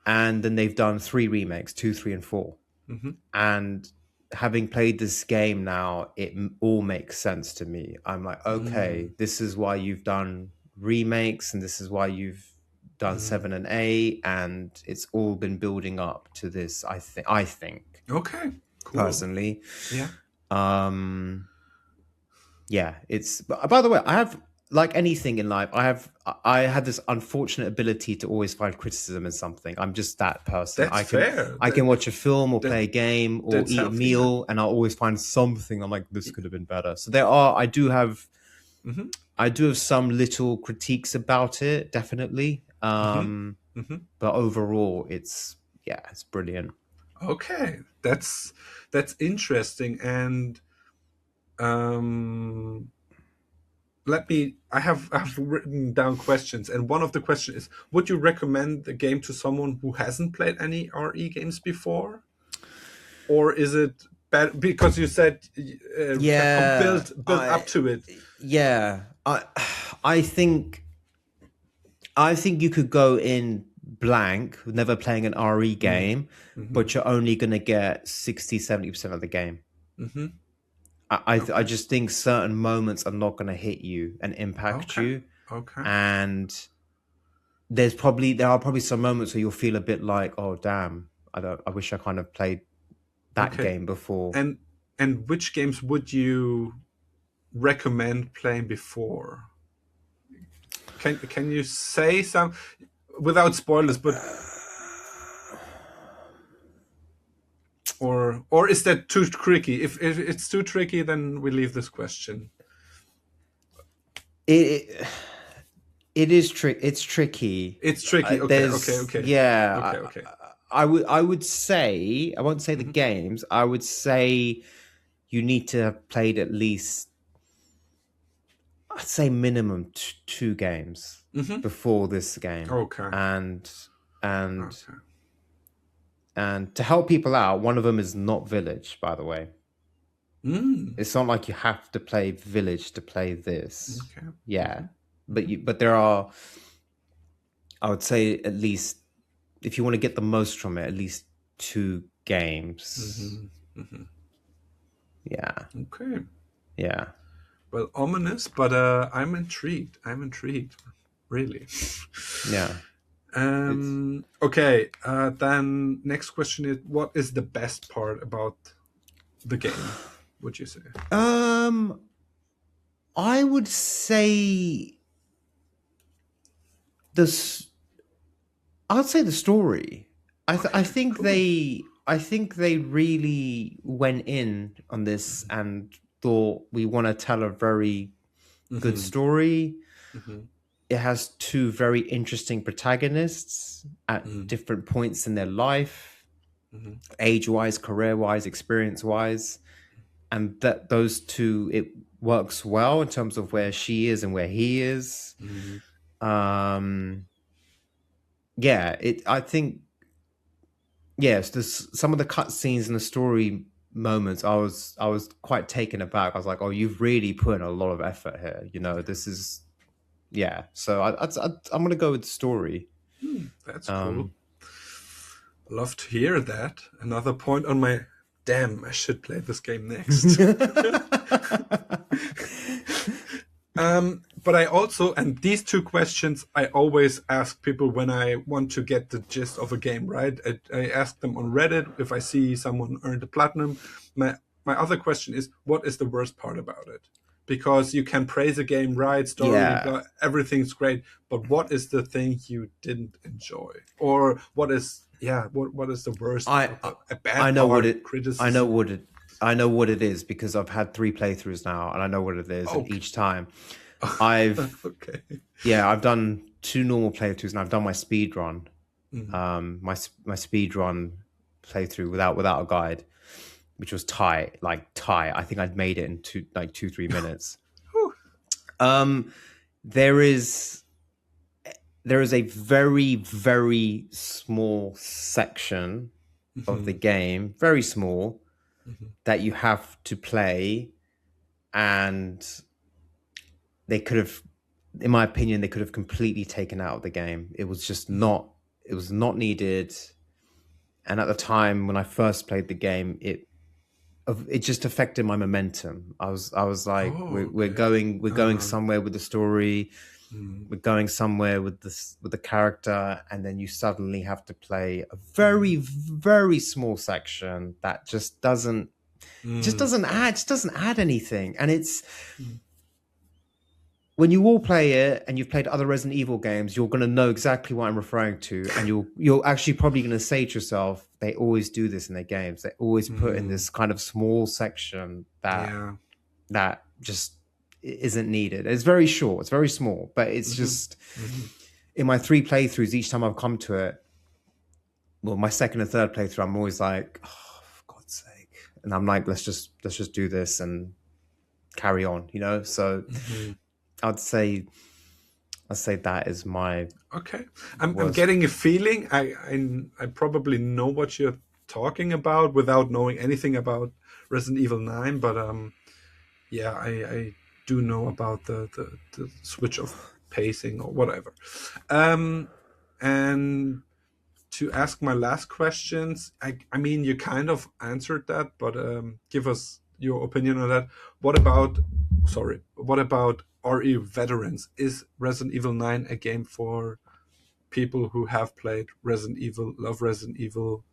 [SPEAKER 1] and then they've done 3 remakes, 2, 3, and 4.
[SPEAKER 2] Mm-hmm.
[SPEAKER 1] And having played this game now, it all makes sense to me. I'm like, okay, this is why you've done remakes, and this is why you've done 7 and 8, and it's all been building up to this. I think
[SPEAKER 2] Okay. Cool.
[SPEAKER 1] personally,
[SPEAKER 2] Yeah.
[SPEAKER 1] yeah, it's. By the way, I have, like anything in life, I had this unfortunate ability to always find criticism in something. I'm just that person.
[SPEAKER 2] That's fair.
[SPEAKER 1] I can watch a film or play a game or
[SPEAKER 2] That's
[SPEAKER 1] eat a
[SPEAKER 2] healthy. Yeah.
[SPEAKER 1] meal, and I'll always find something. I'm like, this could have been better. So
[SPEAKER 2] Mm-hmm.
[SPEAKER 1] I do have some little critiques about it, definitely.
[SPEAKER 2] Mm-hmm. Mm-hmm.
[SPEAKER 1] But overall, it's brilliant.
[SPEAKER 2] Okay. That's interesting. And I have written down questions, and one of the questions is, would you recommend the game to someone who hasn't played any RE games before, or is it bad because you said Capcom built up to it?
[SPEAKER 1] Yeah, I think you could go in blank, never playing an RE game,
[SPEAKER 2] Mm-hmm.
[SPEAKER 1] but you're only going to get 60-70% of the game.
[SPEAKER 2] Mm-hmm.
[SPEAKER 1] I just think certain moments are not going to hit you and impact you.
[SPEAKER 2] Okay.
[SPEAKER 1] And there are probably some moments where you'll feel a bit like, oh damn, I wish I kind of played that game before.
[SPEAKER 2] And which games would you recommend playing before? Can you say some without spoilers, but or is that too tricky? If it's too tricky, then we leave this question.
[SPEAKER 1] It is it's tricky.
[SPEAKER 2] It's tricky. Okay.
[SPEAKER 1] Yeah.
[SPEAKER 2] Okay.
[SPEAKER 1] I would say, I won't say the games. I would say you need to have played at least, I'd say minimum 2 games before this game.
[SPEAKER 2] Okay.
[SPEAKER 1] And to help people out, one of them is not Village, by the way. It's not like you have to play Village to play this.
[SPEAKER 2] Okay.
[SPEAKER 1] Yeah. But there are, I would say, at least, if you want to get the most from it, at least 2 games. Yeah.
[SPEAKER 2] Okay.
[SPEAKER 1] Yeah.
[SPEAKER 2] Well, ominous, but I'm intrigued. Really.
[SPEAKER 1] Yeah.
[SPEAKER 2] Okay. Then next question is, what is the best part about the game, would you say?
[SPEAKER 1] I would say I'd say the story. I think
[SPEAKER 2] cool.
[SPEAKER 1] they really went in on this and thought, we want to tell a very good story. It has 2 very interesting protagonists at different points in their life, age-wise, career-wise, experience-wise, and that those 2, it works well in terms of where she is and where he is. I think, yes, there's some of the cutscenes and the story moments, I was quite taken aback. I was like, oh, you've really put in a lot of effort here. This is, yeah. So I'm gonna go with the story.
[SPEAKER 2] That's cool. Love to hear that. Another point on my, damn, I should play this game next. But I also, and these 2 questions I always ask people when I want to get the gist of a game, right? I ask them on Reddit if I see someone earn the platinum. My other question is, what is the worst part about it? Because you can praise a game, right? Story, blah, everything's great, but what is the thing you didn't enjoy, or what is the worst? A bad
[SPEAKER 1] I know
[SPEAKER 2] part,
[SPEAKER 1] what it.
[SPEAKER 2] criticism?
[SPEAKER 1] I know what it. I know what it is because I've had 3 playthroughs now, and I know what it is. And
[SPEAKER 2] Okay.
[SPEAKER 1] each time, I've
[SPEAKER 2] Okay.
[SPEAKER 1] I've done 2 normal playthroughs, and I've done my speed run.
[SPEAKER 2] Mm.
[SPEAKER 1] My speed run playthrough without a guide, which was tight. I think I'd made it in 2-3 minutes.
[SPEAKER 2] Whew.
[SPEAKER 1] Um, there is a very, very small section of the
[SPEAKER 2] Mhm.
[SPEAKER 1] game, very small,
[SPEAKER 2] Mhm.
[SPEAKER 1] that you have to play, and they could have, in my opinion, they could have completely taken out of the game. It was just
[SPEAKER 2] Mm.
[SPEAKER 1] not. It was not needed. And at the time when I first played the game, it just affected my momentum. I was like,
[SPEAKER 2] Oh,
[SPEAKER 1] we're
[SPEAKER 2] okay.
[SPEAKER 1] going somewhere with the story,
[SPEAKER 2] Mm.
[SPEAKER 1] we're going somewhere with this with the character, and then you suddenly have to play a
[SPEAKER 2] Mm.
[SPEAKER 1] very, very small section that
[SPEAKER 2] Mm.
[SPEAKER 1] just doesn't add anything. And it's
[SPEAKER 2] Mm.
[SPEAKER 1] when you all play it and you've played other Resident Evil games, you're going to know exactly what I'm referring to, and you're actually probably going to say to yourself, they always do this in their games. They always put in
[SPEAKER 2] Mm.
[SPEAKER 1] this kind of small section
[SPEAKER 2] Yeah.
[SPEAKER 1] that just isn't needed. It's very short, it's very small, but it's
[SPEAKER 2] Mhm.
[SPEAKER 1] just
[SPEAKER 2] Mhm.
[SPEAKER 1] in my 3 playthroughs, each time I've come to it, well, my second and third playthrough, I'm always like, oh, for God's sake, and I'm like, let's just do this and carry on, you know. So
[SPEAKER 2] Mhm.
[SPEAKER 1] I'd say that is my
[SPEAKER 2] Okay. I'm
[SPEAKER 1] worst.
[SPEAKER 2] getting a feeling. I probably know what you're talking about without knowing anything about Resident Evil 9, but yeah, I do know about the switch of pacing or whatever. Um, and to ask my last questions, I mean, you kind of answered that, but give us your opinion on that. What about, sorry, what about RE veterans? Is Resident Evil 9 a game for people who have played Resident Evil, love Resident Evil?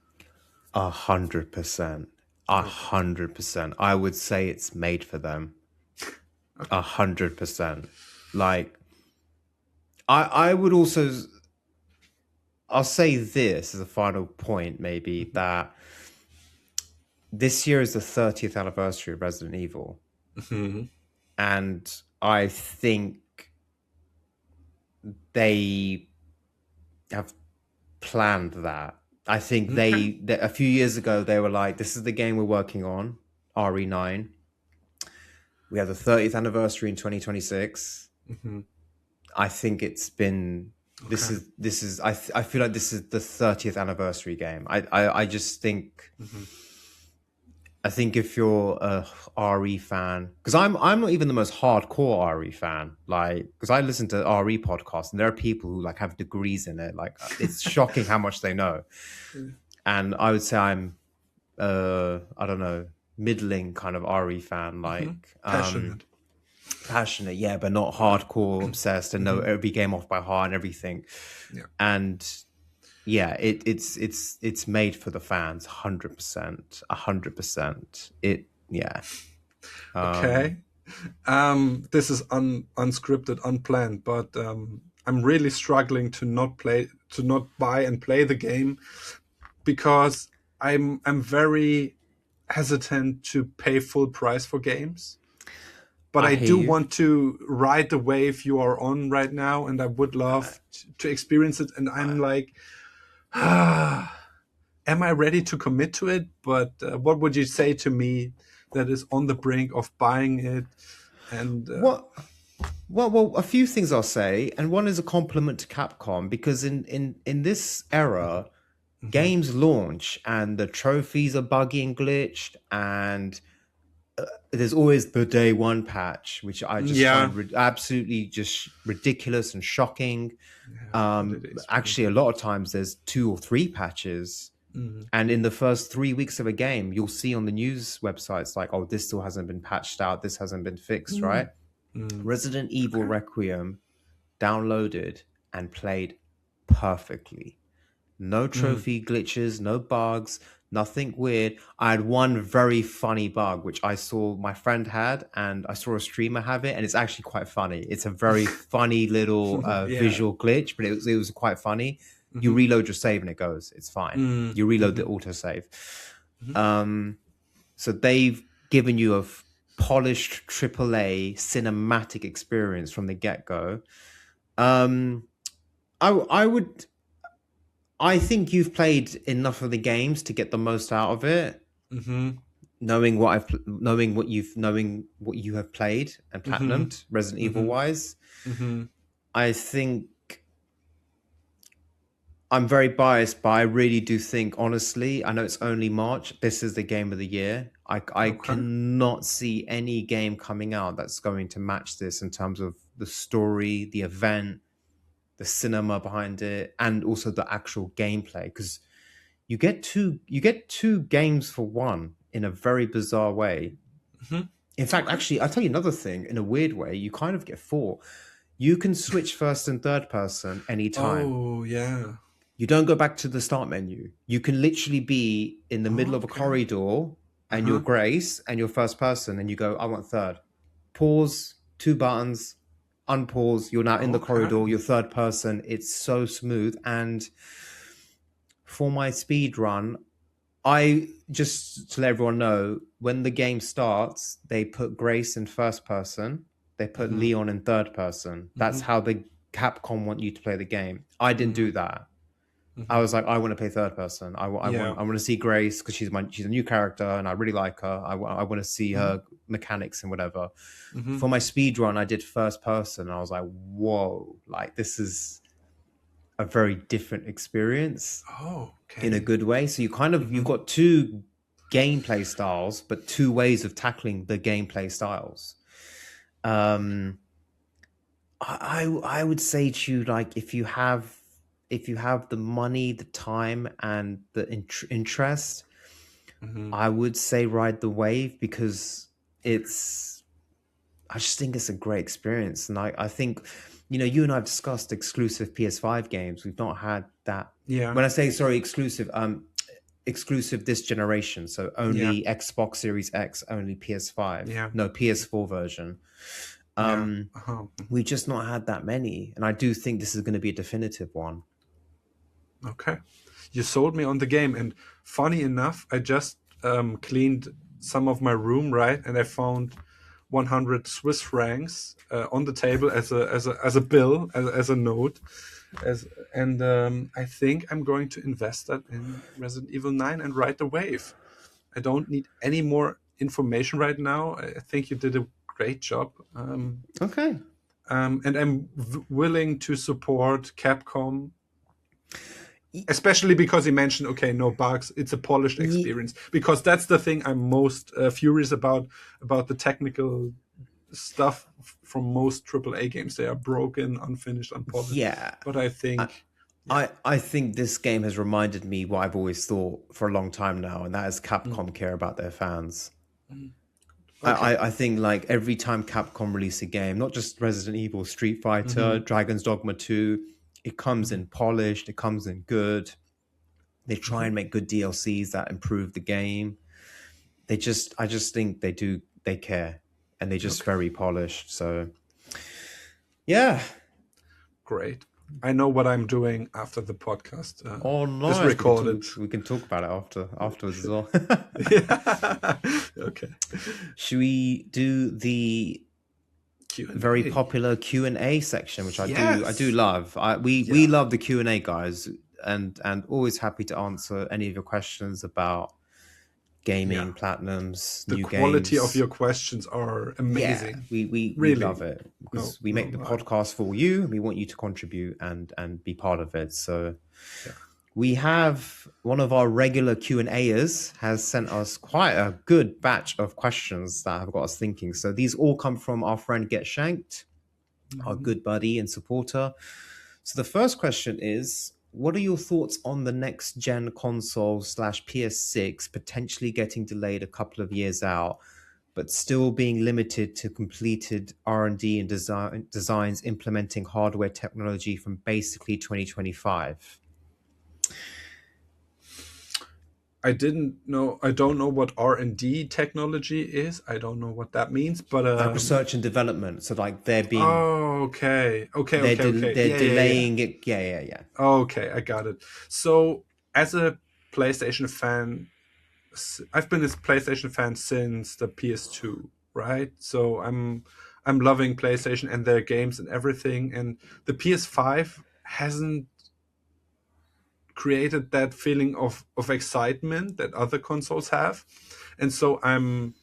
[SPEAKER 1] 100%. a
[SPEAKER 2] Okay.
[SPEAKER 1] 100%. I would say it's made for them.
[SPEAKER 2] Okay.
[SPEAKER 1] 100%. Like, I would also, I'll say this as a final point, maybe,
[SPEAKER 2] Mhm.
[SPEAKER 1] that this year is the 30th anniversary of Resident Evil.
[SPEAKER 2] Mhm.
[SPEAKER 1] And I think they have planned that. I think
[SPEAKER 2] Okay.
[SPEAKER 1] a few years ago, they were like, this is the game we're working on, RE9. We have the 30th anniversary in 2026.
[SPEAKER 2] Mhm.
[SPEAKER 1] I think it's been
[SPEAKER 2] Okay.
[SPEAKER 1] I feel like this is the 30th anniversary game. I just think
[SPEAKER 2] Mhm.
[SPEAKER 1] if you're a RE fan, because I'm not even the most hardcore RE fan, like because I listen to RE podcasts and there are people who like have degrees in it. Like it's shocking how much they know. And I would say I'm I don't know, middling kind of RE fan,
[SPEAKER 2] Mhm.
[SPEAKER 1] like
[SPEAKER 2] Passionate.
[SPEAKER 1] passionate, yeah, but not hardcore obsessed and know
[SPEAKER 2] Mhm.
[SPEAKER 1] every game off by heart and everything.
[SPEAKER 2] Yeah.
[SPEAKER 1] And yeah, it's made for the fans, 100%, 100%. It yeah. Um,
[SPEAKER 2] Okay. This is unscripted, unplanned, but I'm really struggling to not buy and play the game because I'm very hesitant to pay full price for games. But
[SPEAKER 1] I
[SPEAKER 2] I
[SPEAKER 1] hear
[SPEAKER 2] do
[SPEAKER 1] you.
[SPEAKER 2] want to ride the wave you are on right now, and I would
[SPEAKER 1] Uh,
[SPEAKER 2] love to experience it. And I'm
[SPEAKER 1] uh,
[SPEAKER 2] like, am I ready to commit to it? But what would you say to me that is on the brink of buying it? And
[SPEAKER 1] what? Well, a few things I'll say, and one is a compliment to Capcom because in this era,
[SPEAKER 2] mhm.
[SPEAKER 1] games launch and the trophies are buggy and glitched, and there's always the day one patch, which I just
[SPEAKER 2] Yeah,
[SPEAKER 1] find absolutely just ridiculous and shocking.
[SPEAKER 2] yeah, holidays.
[SPEAKER 1] Actually, a lot of times there's 2 or 3 patches,
[SPEAKER 2] Mhm.
[SPEAKER 1] and in the first 3 weeks of a game, you'll see on the news websites like, "Oh, this still hasn't been patched out. This hasn't been fixed."
[SPEAKER 2] Mm.
[SPEAKER 1] Right?
[SPEAKER 2] Mm.
[SPEAKER 1] Resident Evil
[SPEAKER 2] Okay.
[SPEAKER 1] Requiem downloaded and played perfectly. No
[SPEAKER 2] Mm.
[SPEAKER 1] trophy glitches, no bugs, nothing weird. I had one very funny bug which I saw my friend had, and I saw a streamer have it, and it's actually quite funny. It's a very funny little
[SPEAKER 2] Yeah.
[SPEAKER 1] visual glitch, but it was quite funny. You
[SPEAKER 2] Hmm.
[SPEAKER 1] reload your save and it goes. It's fine.
[SPEAKER 2] Mm.
[SPEAKER 1] You reload the
[SPEAKER 2] Hmm.
[SPEAKER 1] autosave.
[SPEAKER 2] Hmm.
[SPEAKER 1] Um, So they've given you a polished AAA cinematic experience from the get go. Um, I would. I think you've played enough of the games to get the most out of it.
[SPEAKER 2] Mm-hmm.
[SPEAKER 1] Knowing what you have played and
[SPEAKER 2] Mm-hmm.
[SPEAKER 1] platinumed Resident Evil
[SPEAKER 2] Mm-hmm.
[SPEAKER 1] wise,
[SPEAKER 2] Mm-hmm.
[SPEAKER 1] I think I'm very biased, but I really do think, honestly, I know it's only March. This is the game of the year. I
[SPEAKER 2] Okay.
[SPEAKER 1] cannot see any game coming out that's going to match this in terms of the story, the event, the cinema behind it, and also the actual gameplay. Because you get two games for one in a very bizarre way.
[SPEAKER 2] Mm-hmm.
[SPEAKER 1] In fact,
[SPEAKER 2] Okay.
[SPEAKER 1] actually, I'll tell you another thing. In a weird way, you kind of get four. You can switch first and third person anytime.
[SPEAKER 2] Oh yeah.
[SPEAKER 1] You don't go back to the start menu. You can literally be in the middle of a
[SPEAKER 2] Okay.
[SPEAKER 1] corridor and you're
[SPEAKER 2] Uh-huh.
[SPEAKER 1] Grace and you're first person and you go, I want third. Pause, two buttons, unpause. You're now in the
[SPEAKER 2] Okay.
[SPEAKER 1] corridor. You're third person. It's so smooth. And for my speed run, I just to let everyone know when the game starts, they put Grace in first person, they put
[SPEAKER 2] Mm-hmm.
[SPEAKER 1] Leon in third person. That's
[SPEAKER 2] Mm-hmm.
[SPEAKER 1] how the Capcom want you to play the game. I didn't
[SPEAKER 2] Mm-hmm.
[SPEAKER 1] do that. I
[SPEAKER 2] Mm-hmm.
[SPEAKER 1] was like, I want to play third person.
[SPEAKER 2] Yeah.
[SPEAKER 1] I want to see Grace because she's a new character and I really like her. I want to see
[SPEAKER 2] Mm-hmm.
[SPEAKER 1] her mechanics and whatever.
[SPEAKER 2] Mm-hmm.
[SPEAKER 1] For my speed run, I did first person. I was like, whoa, like this is a very different experience
[SPEAKER 2] Oh,
[SPEAKER 1] in a
[SPEAKER 2] okay.
[SPEAKER 1] good way. So
[SPEAKER 2] Mm-hmm.
[SPEAKER 1] you've got two gameplay styles, but two ways of tackling the gameplay styles. Um, I would say to you, like if you have the money, the time, and the interest,
[SPEAKER 2] Mm-hmm.
[SPEAKER 1] I would say ride the wave because it's. I just think it's a great experience, and I think, you and I have discussed exclusive PS5 games. We've not had that.
[SPEAKER 2] Yeah.
[SPEAKER 1] When I say sorry, exclusive this generation, so
[SPEAKER 2] Yeah.
[SPEAKER 1] only Xbox Series X, only PS5,
[SPEAKER 2] Yeah.
[SPEAKER 1] no PS4 version.
[SPEAKER 2] Yeah.
[SPEAKER 1] Um,
[SPEAKER 2] Uh-huh.
[SPEAKER 1] we just not had that many, and I do think this is going to be a definitive one.
[SPEAKER 2] Okay. You sold me on the game, and funny enough, I just cleaned some of my room, right, and I found 100 Swiss francs on the table as a bill, as a note, as and I think I'm going to invest that in Resident Evil 9 and ride the wave. I don't need any more information right now. I think you did a great job.
[SPEAKER 1] Okay.
[SPEAKER 2] And I'm willing to support Capcom, especially because he mentioned, okay, no bugs, it's a polished experience, because that's the thing I'm most furious about the technical stuff from most AAA games. They are broken, unfinished, unpolished.
[SPEAKER 1] Yeah.
[SPEAKER 2] But I
[SPEAKER 1] I,
[SPEAKER 2] think, yeah.
[SPEAKER 1] I think this game has reminded me what I've always thought for a long time now, and that is
[SPEAKER 2] Mm.
[SPEAKER 1] Capcom care about their fans.
[SPEAKER 2] Mm. Okay.
[SPEAKER 1] I think like every time Capcom release a game, not just Resident Evil, Street Fighter,
[SPEAKER 2] Mm-hmm.
[SPEAKER 1] Dragon's Dogma 2, it comes
[SPEAKER 2] Mm-hmm.
[SPEAKER 1] in polished, it comes in good. They try
[SPEAKER 2] Mm-hmm.
[SPEAKER 1] and make good DLCs that improve the game. I just think they care and they're just
[SPEAKER 2] Okay.
[SPEAKER 1] very polished. So yeah.
[SPEAKER 2] Great. I know what I'm doing after the podcast
[SPEAKER 1] Oh,
[SPEAKER 2] is
[SPEAKER 1] nice.
[SPEAKER 2] recorded.
[SPEAKER 1] We can talk about it afterwards as well.
[SPEAKER 2] Yeah. Okay.
[SPEAKER 1] Should we do the very
[SPEAKER 2] Q&A.
[SPEAKER 1] popular Q&A section, which I do
[SPEAKER 2] Yes.
[SPEAKER 1] love. We
[SPEAKER 2] Yeah.
[SPEAKER 1] love the Q&A, guys, and always happy to answer any of your questions about
[SPEAKER 2] Yeah.
[SPEAKER 1] gaming, platinums,
[SPEAKER 2] The
[SPEAKER 1] new
[SPEAKER 2] quality of
[SPEAKER 1] games.
[SPEAKER 2] your questions are
[SPEAKER 1] Yeah,
[SPEAKER 2] amazing.
[SPEAKER 1] we
[SPEAKER 2] Really.
[SPEAKER 1] love it
[SPEAKER 2] No,
[SPEAKER 1] because we
[SPEAKER 2] no,
[SPEAKER 1] make the
[SPEAKER 2] no.
[SPEAKER 1] podcast for you. We want you to contribute and be part of it. So
[SPEAKER 2] Yeah.
[SPEAKER 1] we have one of our regular Q&A'ers has sent us quite a good batch of questions that have got us thinking. So these all come from our friend Get Shanked, our
[SPEAKER 2] Mhm.
[SPEAKER 1] good buddy and supporter. So the first question is, what are your thoughts on the next gen console slash PS6 potentially getting delayed a couple of years out, but still being limited to completed R&D and designs implementing hardware technology from basically 2025?
[SPEAKER 2] I don't know what R&D technology is. I don't know what that means, but
[SPEAKER 1] Like research and development. So like
[SPEAKER 2] oh, okay.
[SPEAKER 1] they're
[SPEAKER 2] Yeah.
[SPEAKER 1] delaying it. Yeah.
[SPEAKER 2] Okay, I got it. So, as a PlayStation fan, I've been a PlayStation fan since the PS2, right? So I'm loving PlayStation and their games and everything. And the PS5 hasn't created that feeling of excitement that other consoles have, and so I'm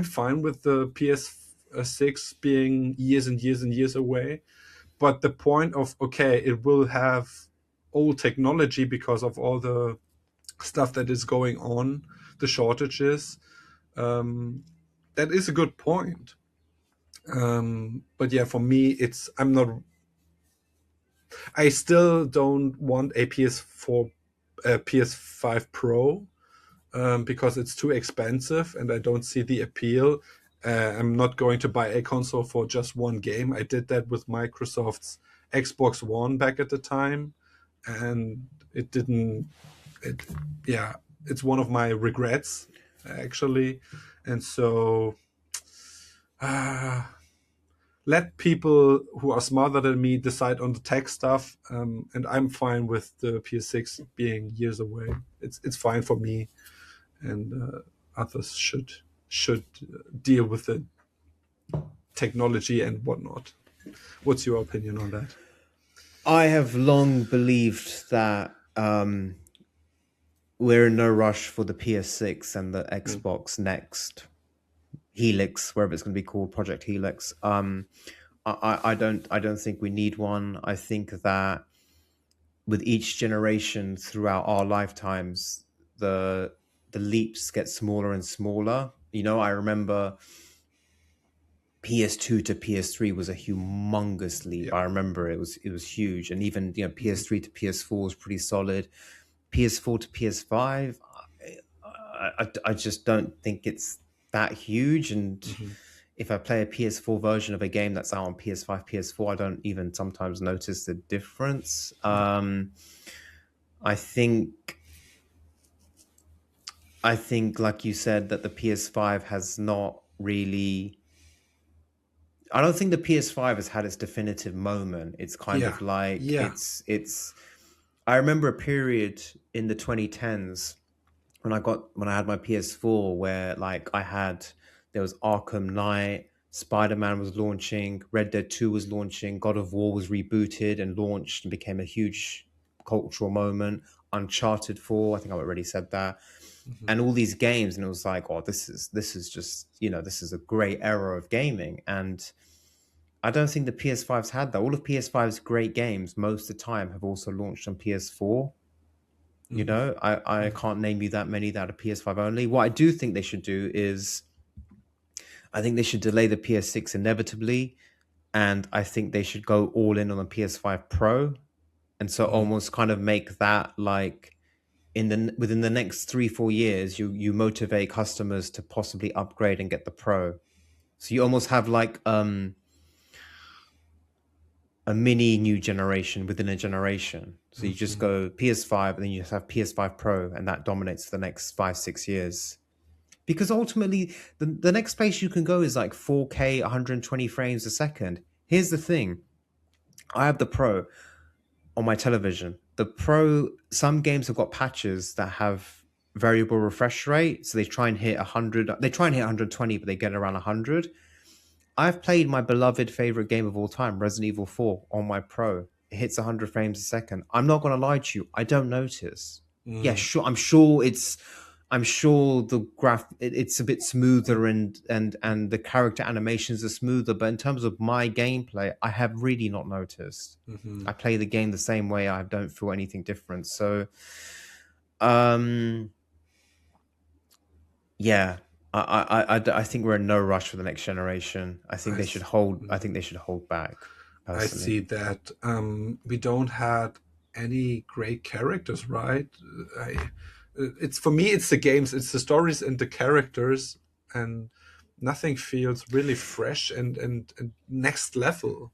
[SPEAKER 2] fine with the PS6 being years and years and years away. But the point of, okay, it will have old technology because of all the stuff that is going on, the shortages. Um, that is a good point. But yeah, for me, it's I'm not. I still don't want a PS4, a PS5 Pro, because it's too expensive and I don't see the appeal. I'm not going to buy a console for just one game. I did that with Microsoft's Xbox One back at the time, and it didn't. It, yeah, it's one of my regrets actually, and so. Uh, Let people who are smarter than me decide on the tech stuff, and I'm fine with the PS6 being years away. It's fine for me, and others should deal with the technology and whatnot. What's your opinion on that?
[SPEAKER 1] I have long believed that we're in no rush for the PS6 and the
[SPEAKER 2] Mm,
[SPEAKER 1] Xbox Next Helix, wherever it's going to be called, Project Helix. I don't think we need one. I think that with each generation throughout our lifetimes, the the leaps get smaller and smaller. I remember PS2 to PS3 was a humongous leap.
[SPEAKER 2] yeah.
[SPEAKER 1] I remember it was huge, and even
[SPEAKER 2] Hmm.
[SPEAKER 1] PS3 to PS4 was pretty solid. PS4 to PS5, I just don't think it's that huge. And
[SPEAKER 2] Hmm.
[SPEAKER 1] if I play a PS4 version of a game that's out on PS5, PS4, I don't even sometimes notice the difference.
[SPEAKER 2] Yeah.
[SPEAKER 1] I think like you said, that the PS5 has not really. I don't think the PS5 has had its definitive moment. It's kind
[SPEAKER 2] Yeah.
[SPEAKER 1] of like
[SPEAKER 2] Yeah.
[SPEAKER 1] it's. I remember a period in the 2010s when I had my PS4 where like there was Arkham Knight, Spider-Man was launching, Red Dead 2 was launching, God of War was rebooted and launched and became a huge cultural moment. Uncharted 4, I think I already said that.
[SPEAKER 2] Hmm.
[SPEAKER 1] And all these games, and it was like, oh, this is just, this is a great era of gaming. And I don't think the PS5's had that. All of PS5's great games most of the time have also launched on PS4.
[SPEAKER 2] Hmm.
[SPEAKER 1] I can't name you that many that are PS5 only. What I do think they should do is I think they should delay the PS6 inevitably, and I think they should go all in on the PS5 Pro, and so
[SPEAKER 2] Hmm.
[SPEAKER 1] almost kind of make that like within the next 3-4 years, you motivate customers to possibly upgrade and get the Pro. So you almost have like a mini new generation within a generation. So you just
[SPEAKER 2] Hmm.
[SPEAKER 1] go PS5 and then you just have PS5 Pro, and that dominates for the next 5-6 years. Because ultimately, the next place you can go is like 4K, 120 frames a second. Here's the thing: I have the Pro on my television. The Pro, some games have got patches that have variable refresh rate, so they try and hit 100. They try and hit 120, but they get around 100. I've played my beloved favorite game of all time, Resident Evil 4, on my Pro. It hits 100 frames a second. I'm not going to lie to you. I don't notice. Yeah,
[SPEAKER 2] Hmm.
[SPEAKER 1] sure. I'm sure the it's a bit smoother, and the character animations are smoother. But in terms of my gameplay, I have really not noticed.
[SPEAKER 2] Hmm.
[SPEAKER 1] I play the game the same way. I don't feel anything different. So, um, yeah, I think we're in no rush for the next generation. I think
[SPEAKER 2] I.
[SPEAKER 1] they should hold. I think
[SPEAKER 2] Mhm.
[SPEAKER 1] they should hold back.
[SPEAKER 2] I
[SPEAKER 1] Personally,
[SPEAKER 2] see that we don't had any great characters, right? It's for me, it's the games, it's the stories and the characters, and nothing feels really fresh and next level.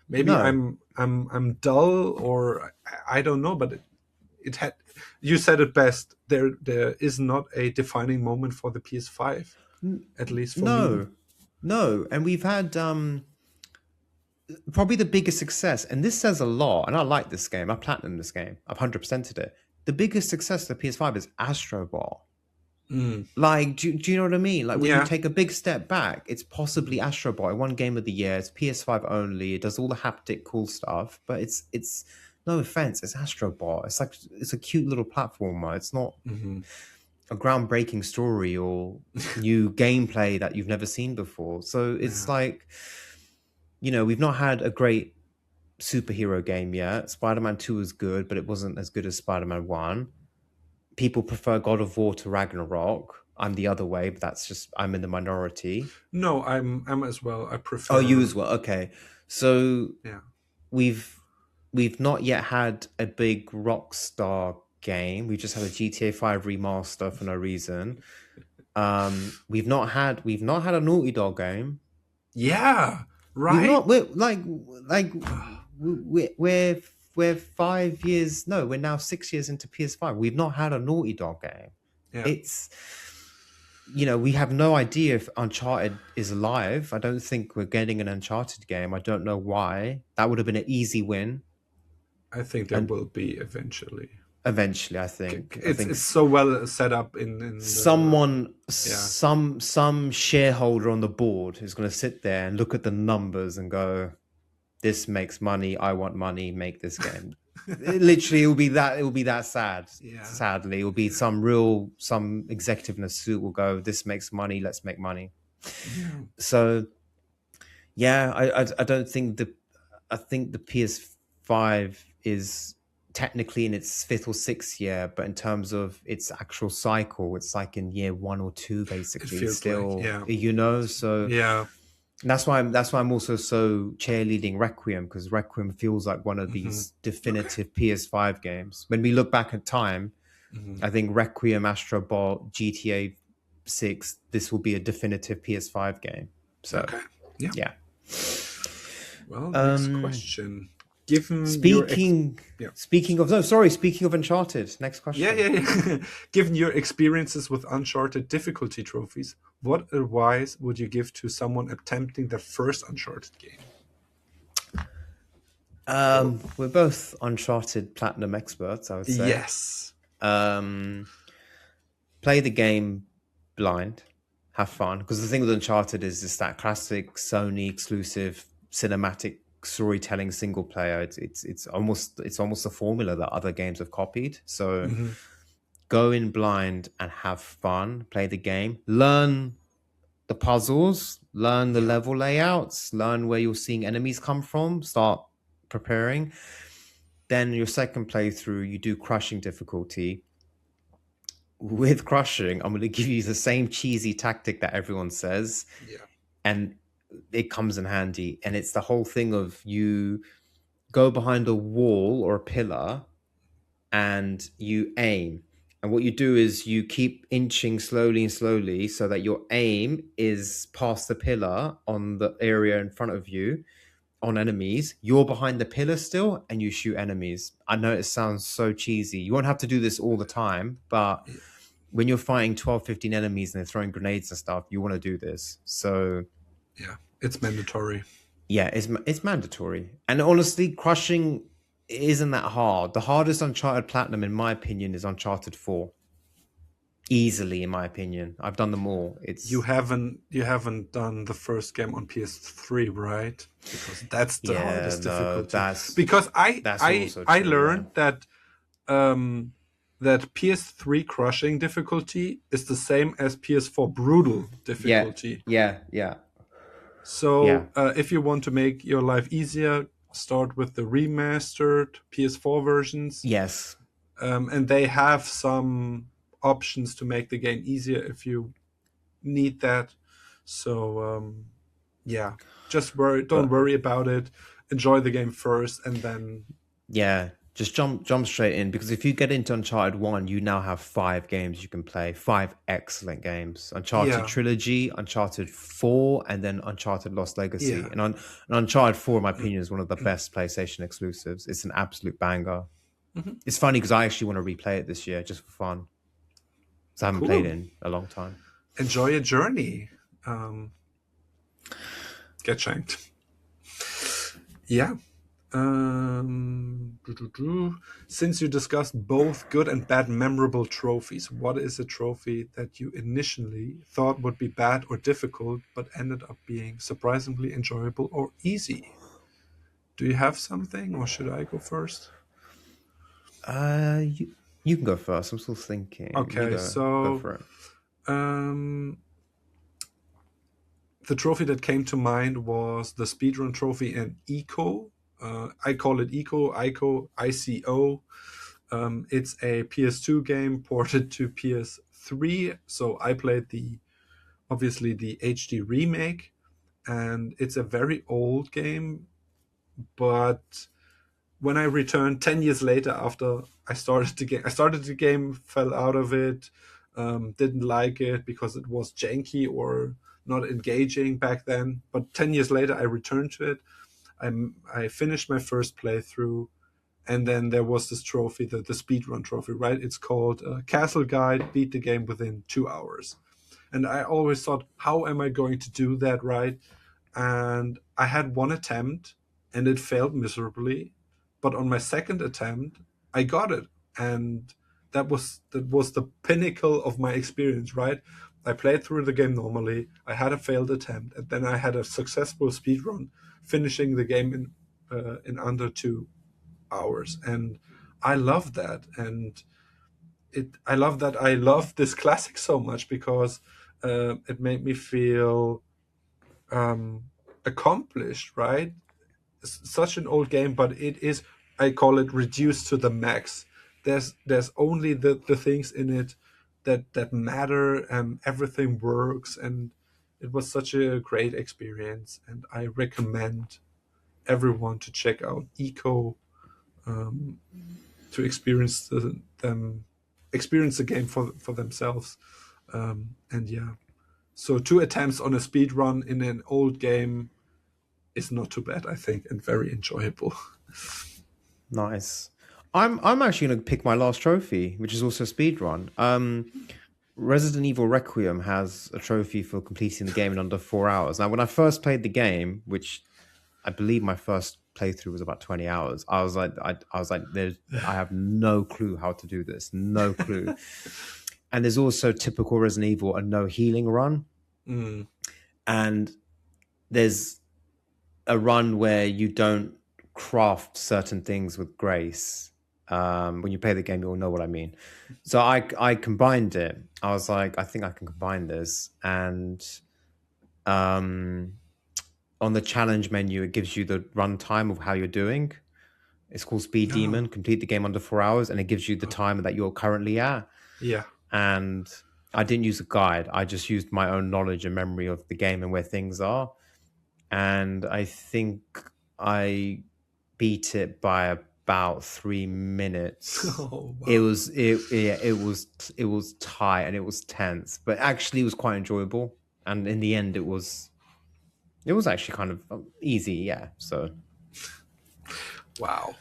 [SPEAKER 2] Maybe
[SPEAKER 1] no,
[SPEAKER 2] I'm dull, or I don't know, but it had. You said it best. There is not a defining moment for the PS5,
[SPEAKER 1] N-
[SPEAKER 2] at least for me.
[SPEAKER 1] no, no. And we've had probably the biggest success, and this says a lot. And I like this game. I platinumed this game. I've 100%ed it. The biggest success of the PS5 is Astro Ball.
[SPEAKER 2] Mm.
[SPEAKER 1] Like, do you know what I mean? Like, when you
[SPEAKER 2] Yeah.
[SPEAKER 1] take a big step back, it's possibly Astro Boy, one game of the year. It's PS5 only. It does all the haptic cool stuff, but it's no offense, it's Astro Bot. It's like it's a cute little platformer. It's not
[SPEAKER 2] Hmm.
[SPEAKER 1] a groundbreaking story or new gameplay that you've never seen before. So it's
[SPEAKER 2] Yeah.
[SPEAKER 1] like, we've not had a great superhero game yet. Spider-Man 2 was good, but it wasn't as good as Spider-Man 1. People prefer God of War to Ragnarok. I'm the other way, but that's just I'm in the minority.
[SPEAKER 2] No, I'm as well. I
[SPEAKER 1] Oh, you
[SPEAKER 2] prefer.
[SPEAKER 1] as well. Okay. So
[SPEAKER 2] Yeah.
[SPEAKER 1] we've we've not yet had a big Rockstar game. We've just had a GTA 5 remaster for no reason. We've not had a Naughty Dog game.
[SPEAKER 2] Yeah.
[SPEAKER 1] We've
[SPEAKER 2] Right.
[SPEAKER 1] not we're we're 5 years, no, we're now 6 years into PS5. We've not had a Naughty Dog game.
[SPEAKER 2] Yeah.
[SPEAKER 1] It's we have no idea if Uncharted is alive. I don't think we're getting an Uncharted game. I don't know why. That would have been an easy win.
[SPEAKER 2] I think there
[SPEAKER 1] And
[SPEAKER 2] will be eventually.
[SPEAKER 1] eventually, I think
[SPEAKER 2] It's so well set up in the.
[SPEAKER 1] someone,
[SPEAKER 2] Yeah.
[SPEAKER 1] some shareholder on the board is going to sit there and look at the numbers and go, "This makes money. I want money. Make this game." Literally, it will be that. It will be that sad.
[SPEAKER 2] Yeah.
[SPEAKER 1] Sadly, it will be some executive in a suit will go, "This makes money. Let's make money."
[SPEAKER 2] Yeah.
[SPEAKER 1] So yeah, I don't think I think the PS5 is technically in its fifth or sixth year, but in terms of its actual cycle, it's like in year 1 or 2,
[SPEAKER 2] It
[SPEAKER 1] basically.
[SPEAKER 2] feels like,
[SPEAKER 1] Still,
[SPEAKER 2] yeah.
[SPEAKER 1] so
[SPEAKER 2] Yeah.
[SPEAKER 1] that's why I'm also so cheerleading Requiem, because Requiem feels like one of
[SPEAKER 2] Hmm.
[SPEAKER 1] these
[SPEAKER 2] Okay.
[SPEAKER 1] definitive PS5 games. When we look back at time,
[SPEAKER 2] Hmm.
[SPEAKER 1] I think Requiem, Astro Bot, GTA 6, this will be a definitive PS5 game. So
[SPEAKER 2] Okay. Yeah.
[SPEAKER 1] yeah.
[SPEAKER 2] Well, next
[SPEAKER 1] Um,
[SPEAKER 2] question. Given your
[SPEAKER 1] speaking
[SPEAKER 2] yeah.
[SPEAKER 1] speaking of no, sorry, speaking of Uncharted. Next
[SPEAKER 2] Yeah,
[SPEAKER 1] question.
[SPEAKER 2] yeah, yeah. Given your experiences with Uncharted difficulty trophies, what advice would you give to someone attempting their first Uncharted game? Or
[SPEAKER 1] We're both Uncharted Platinum experts, I would say.
[SPEAKER 2] yes.
[SPEAKER 1] Um, Play the game blind, have fun, because the thing with Uncharted is it's that classic Sony exclusive cinematic storytelling single player. It's almost a formula that other games have copied. So
[SPEAKER 2] Hmm.
[SPEAKER 1] go in blind and have fun. Play the game, learn the puzzles, learn the
[SPEAKER 2] Yeah.
[SPEAKER 1] level layouts, learn where you're seeing enemies come from, start preparing. Then your second playthrough, you do crushing difficulty. With crushing, I'm going to give you the same cheesy tactic that everyone says,
[SPEAKER 2] Yeah.
[SPEAKER 1] and it comes in handy. And it's the whole thing of you go behind a wall or a pillar and you aim. And what you do is you keep inching slowly and slowly so that your aim is past the pillar on the area in front of you on enemies. You're behind the pillar still and you shoot enemies. I know it sounds so cheesy. You won't have to do this all the time, but
[SPEAKER 2] Yeah.
[SPEAKER 1] when you're fighting 12, 15 enemies and they're throwing grenades and stuff, you want to do this. So
[SPEAKER 2] Yeah. It's mandatory.
[SPEAKER 1] yeah, it's mandatory. And honestly, crushing isn't that hard. The hardest Uncharted Platinum, in my opinion, is Uncharted 4. Easily, in my opinion. I've done them all. It's
[SPEAKER 2] You haven't done the first game on PS3, right? Because that's the
[SPEAKER 1] yeah,
[SPEAKER 2] hardest
[SPEAKER 1] no,
[SPEAKER 2] difficulty. Because I
[SPEAKER 1] that's
[SPEAKER 2] I
[SPEAKER 1] also
[SPEAKER 2] I
[SPEAKER 1] true, yeah.
[SPEAKER 2] learned that um that PS3 crushing difficulty is the same as PS4 brutal
[SPEAKER 1] Yeah,
[SPEAKER 2] difficulty.
[SPEAKER 1] yeah, yeah, yeah.
[SPEAKER 2] So if you want to make your life easier, start with the remastered PS4 versions,
[SPEAKER 1] Yes.
[SPEAKER 2] and they have some options to make the game easier if you need that. So yeah, don't
[SPEAKER 1] But
[SPEAKER 2] worry about it. Enjoy the game first, and then
[SPEAKER 1] yeah, just jump straight in, because if you get into Uncharted 1, you now have 5 games you can play. 5 excellent games. Uncharted
[SPEAKER 2] yeah,
[SPEAKER 1] Trilogy, Uncharted 4, and then Uncharted Lost Legacy.
[SPEAKER 2] yeah.
[SPEAKER 1] And Uncharted 4, in my opinion, is one of the best PlayStation exclusives. It's an absolute banger.
[SPEAKER 2] Mhm.
[SPEAKER 1] It's funny because I actually want to replay it this year just for fun. Because I haven't played it
[SPEAKER 2] Cool.
[SPEAKER 1] in a long time.
[SPEAKER 2] Enjoy your journey. Um, get shanked. Yeah. Since you discussed both good and bad memorable trophies, what is a trophy that you initially thought would be bad or difficult, but ended up being surprisingly enjoyable or easy? Do you have something, or should I go first?
[SPEAKER 1] You can go first. I'm still thinking. You
[SPEAKER 2] Okay,
[SPEAKER 1] go
[SPEAKER 2] so
[SPEAKER 1] for it.
[SPEAKER 2] um, the trophy that came to mind was the speedrun trophy in Eco. I call it Eco, ICO, ICO. It's a PS2 game ported to PS3. So I played obviously the HD remake, and it's a very old game. But when I returned 10 years later after I started the game, fell out of it, didn't like it because it was janky or not engaging back then. But 10 years later, I returned to it. I finished my first playthrough, and then there was this trophy, the speedrun trophy, right? It's called Castle Guide, beat the game within 2 hours. And I always thought, how am I going to do that, right? And I had one attempt and it failed miserably. But on my second attempt, I got it. And that was the pinnacle of my experience, right? I played through the game normally. I had a failed attempt, and then I had a successful speedrun, finishing the game in under 2 hours. And I love that. And I love that I love this classic so much because it made me feel accomplished, right? It's such an old game, but it is, I call it, reduced to the max. There's only the things in it that matter, and everything works, and it was such a great experience, and I recommend everyone to check out Eco, to experience the game for themselves. And yeah, so 2 attempts on a speed run in an old game is not too bad, I think, and very enjoyable.
[SPEAKER 1] Nice. I'm actually going to pick my last trophy, which is also speedrun. Resident Evil Requiem has a trophy for completing the game in under 4 hours. Now, when I first played the game, which I believe my first playthrough was about 20 hours, I was like, I have no clue how to do this, no clue. And there's also typical Resident Evil, a no healing run, and there's a run where you don't craft certain things with grace. When you play the game, you'll know what I mean. So I combined it. I was like, I think I can combine this. And on the challenge menu, it gives you the run time of how you're doing. It's called Speed
[SPEAKER 2] Oh,
[SPEAKER 1] Demon. Complete the game under 4 hours, and it gives you the time that you're currently at.
[SPEAKER 2] yeah.
[SPEAKER 1] And I didn't use a guide. I just used my own knowledge and memory of the game and where things are. And I think I beat it by about 3 minutes.
[SPEAKER 2] Oh,
[SPEAKER 1] It
[SPEAKER 2] wow.
[SPEAKER 1] was it was tight and it was tense, but actually it was quite enjoyable. And in the end, it was actually kind of easy. Yeah. So
[SPEAKER 2] Wow.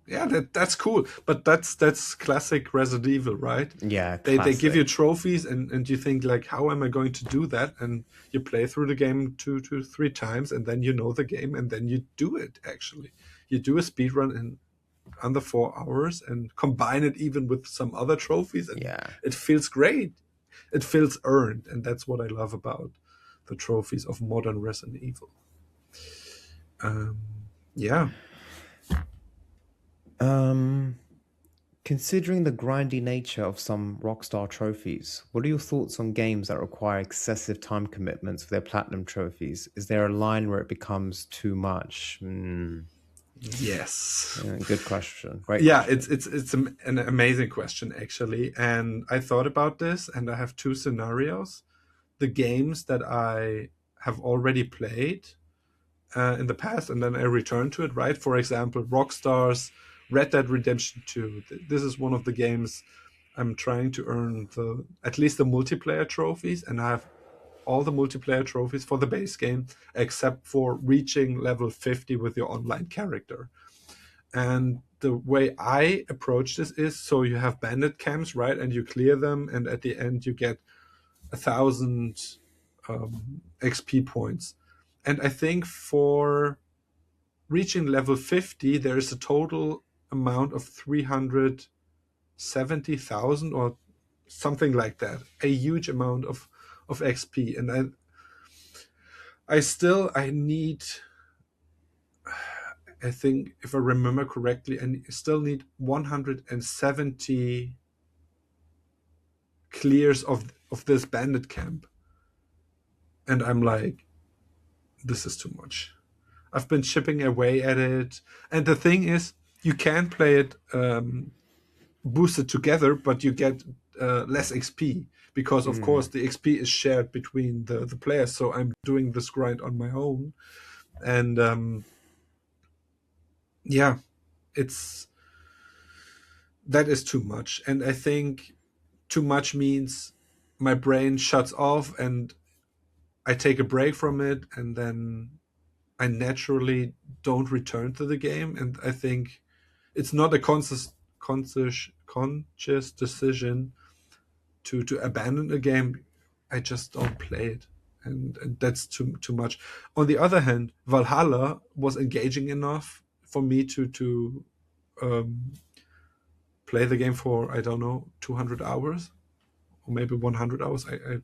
[SPEAKER 2] Yeah, that's cool. But that's classic Resident Evil, right?
[SPEAKER 1] yeah,
[SPEAKER 2] They give you
[SPEAKER 1] classic.
[SPEAKER 2] trophies, and you think like, how am I going to do that? And you play through the game two to three times, and then you know the game, and then you do it. Actually, you do a speed run in under 4 hours, and combine it even with some other trophies, and
[SPEAKER 1] Yeah.
[SPEAKER 2] it feels great. It feels earned, and that's what I love about the trophies of modern Resident Evil. Um, yeah.
[SPEAKER 1] Um. Considering the grindy nature of some Rockstar trophies, what are your thoughts on games that require excessive time commitments for their platinum trophies? Is there a line where it becomes too much?
[SPEAKER 2] Yes.
[SPEAKER 1] Good question. Great
[SPEAKER 2] Yeah,
[SPEAKER 1] question.
[SPEAKER 2] it's an amazing question actually, and I thought about this, and I have two scenarios. The games that I have already played in the past, and then I return to it. Right, for example, Rockstar's Red Dead Redemption 2. This is one of the games I'm trying to earn the at least the multiplayer trophies, and I have all the multiplayer trophies for the base game except for reaching level 50 with your online character. And the way I approach this is, so you have bandit camps, right? And you clear them, and at the end you get 1,000 XP points. And I think for reaching level 50, there is a total amount of 370,000 or something like that, a huge amount of XP. And I need, I think, if I remember correctly, I still need 170 clears of this bandit camp. And I'm like, this is too much. I've been chipping away at it. And the thing is, you can play it boosted together, but you get less XP because, of course, the XP is shared between the players. So I'm doing this grind on my own. And yeah, that is too much. And I think too much means my brain shuts off and I take a break from it, and then I naturally don't return to the game. And I think it's not a conscious decision to abandon a game. I just don't play it, and that's too much. On the other hand, Valhalla was engaging enough for me to um, play the game for, I don't know, 200 hours or maybe 100 hours. I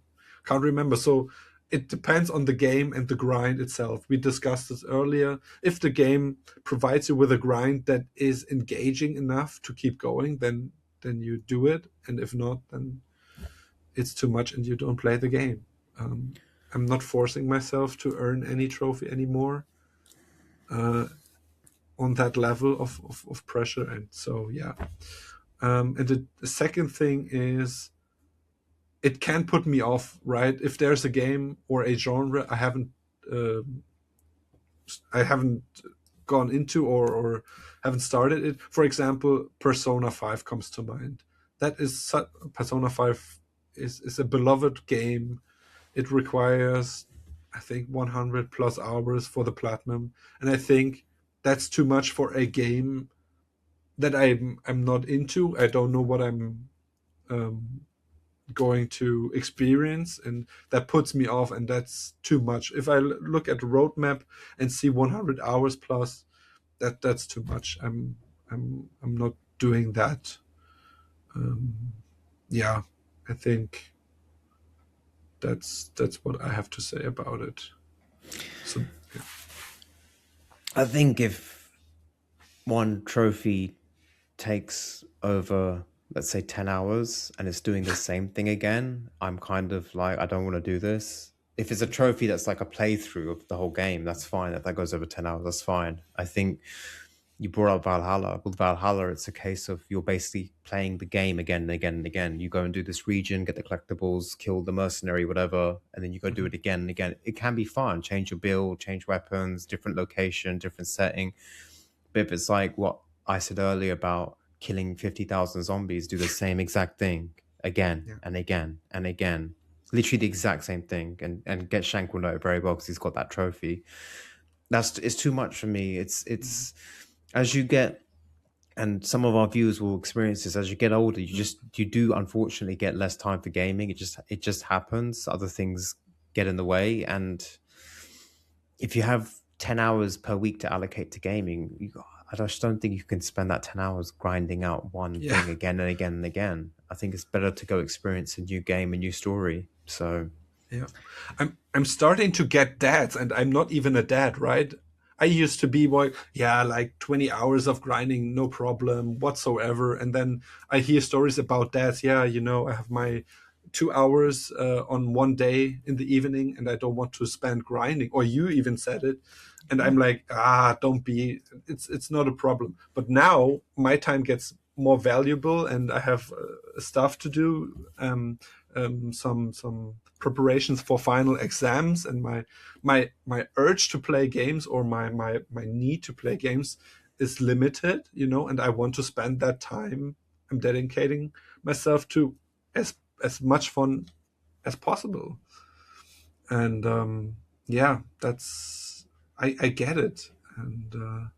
[SPEAKER 2] can't remember. So it depends on the game and the grind itself. We discussed this earlier. If the game provides you with a grind that is engaging enough to keep going, then you do it. And if not, then it's too much and you don't play the game. I'm not forcing myself to earn any trophy anymore on that level of pressure. And so, yeah. And the second thing is, it can put me off, right? If there's a game or a genre uh, I haven't gone into or haven't started it. For example, Persona 5 comes to mind. Persona 5 is a beloved game. It requires, I think, 100 plus hours for the platinum, and I think that's too much for a game that I'm not into. I don't know what I'm going to experience, and that puts me off, and that's too much. If I look at the roadmap and see 100 hours plus, that's too much. I'm not doing that. Yeah, I think that's what I have to say about it. So yeah.
[SPEAKER 1] I think if one trophy takes over, let's say, 10 hours and it's doing the same thing again, I'm kind of like, I don't want to do this. If it's a trophy that's like a playthrough of the whole game, that's fine. If that goes over 10 hours, that's fine. I think you brought up Valhalla. With Valhalla, it's a case of you're basically playing the game again and again and again. You go and do this region, get the collectibles, kill the mercenary, whatever, and then you go do it again and again. It can be fun. Change your build, change weapons, different location, different setting. But if it's like what I said earlier about killing 50,000 zombies, do the same exact thing again
[SPEAKER 2] Yeah.
[SPEAKER 1] and again and again. Literally the exact same thing. And get Shank will know it very well because he's got that trophy. It's too much for me. It's as you get, and some of our viewers will experience this, as you get older, you do unfortunately get less time for gaming. It just happens. Other things get in the way, and if you have 10 hours per week to allocate to gaming, I just don't think you can spend that 10 hours grinding out one
[SPEAKER 2] Yeah.
[SPEAKER 1] thing again and again and again. I think it's better to go experience a new game, a new story. So
[SPEAKER 2] Yeah. I'm starting to get dads, and I'm not even a dad, right? I used to be like 20 hours of grinding, no problem whatsoever. And then I hear stories about dads. Yeah, I have my 2 hours on one day in the evening, and I don't want to spend grinding. Or you even said it, and I'm
[SPEAKER 1] yeah,
[SPEAKER 2] like, don't be. It's not a problem. But now my time gets more valuable, and I have stuff to do. Some preparations for final exams, and my urge to play games, or my need to play games, is limited, and I want to spend that time. I'm dedicating myself to as much fun as possible. And yeah, I get it. And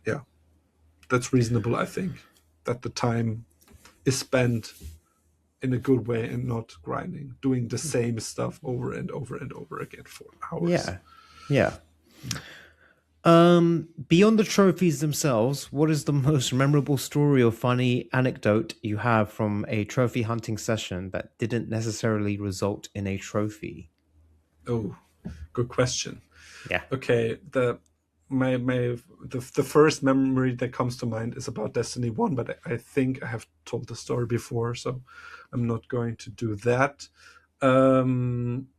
[SPEAKER 2] yeah, that's reasonable. I think that the time is spent in a good way and not grinding, doing the same stuff over and over and over again for hours.
[SPEAKER 1] yeah, yeah. Beyond the trophies themselves, what is the most memorable story or funny anecdote you have from a trophy hunting session that didn't necessarily result in a trophy?
[SPEAKER 2] Oh, good question.
[SPEAKER 1] Yeah.
[SPEAKER 2] Okay, the first memory that comes to mind is about Destiny 1, but I think I have told the story before, so I'm not going to do that. Um,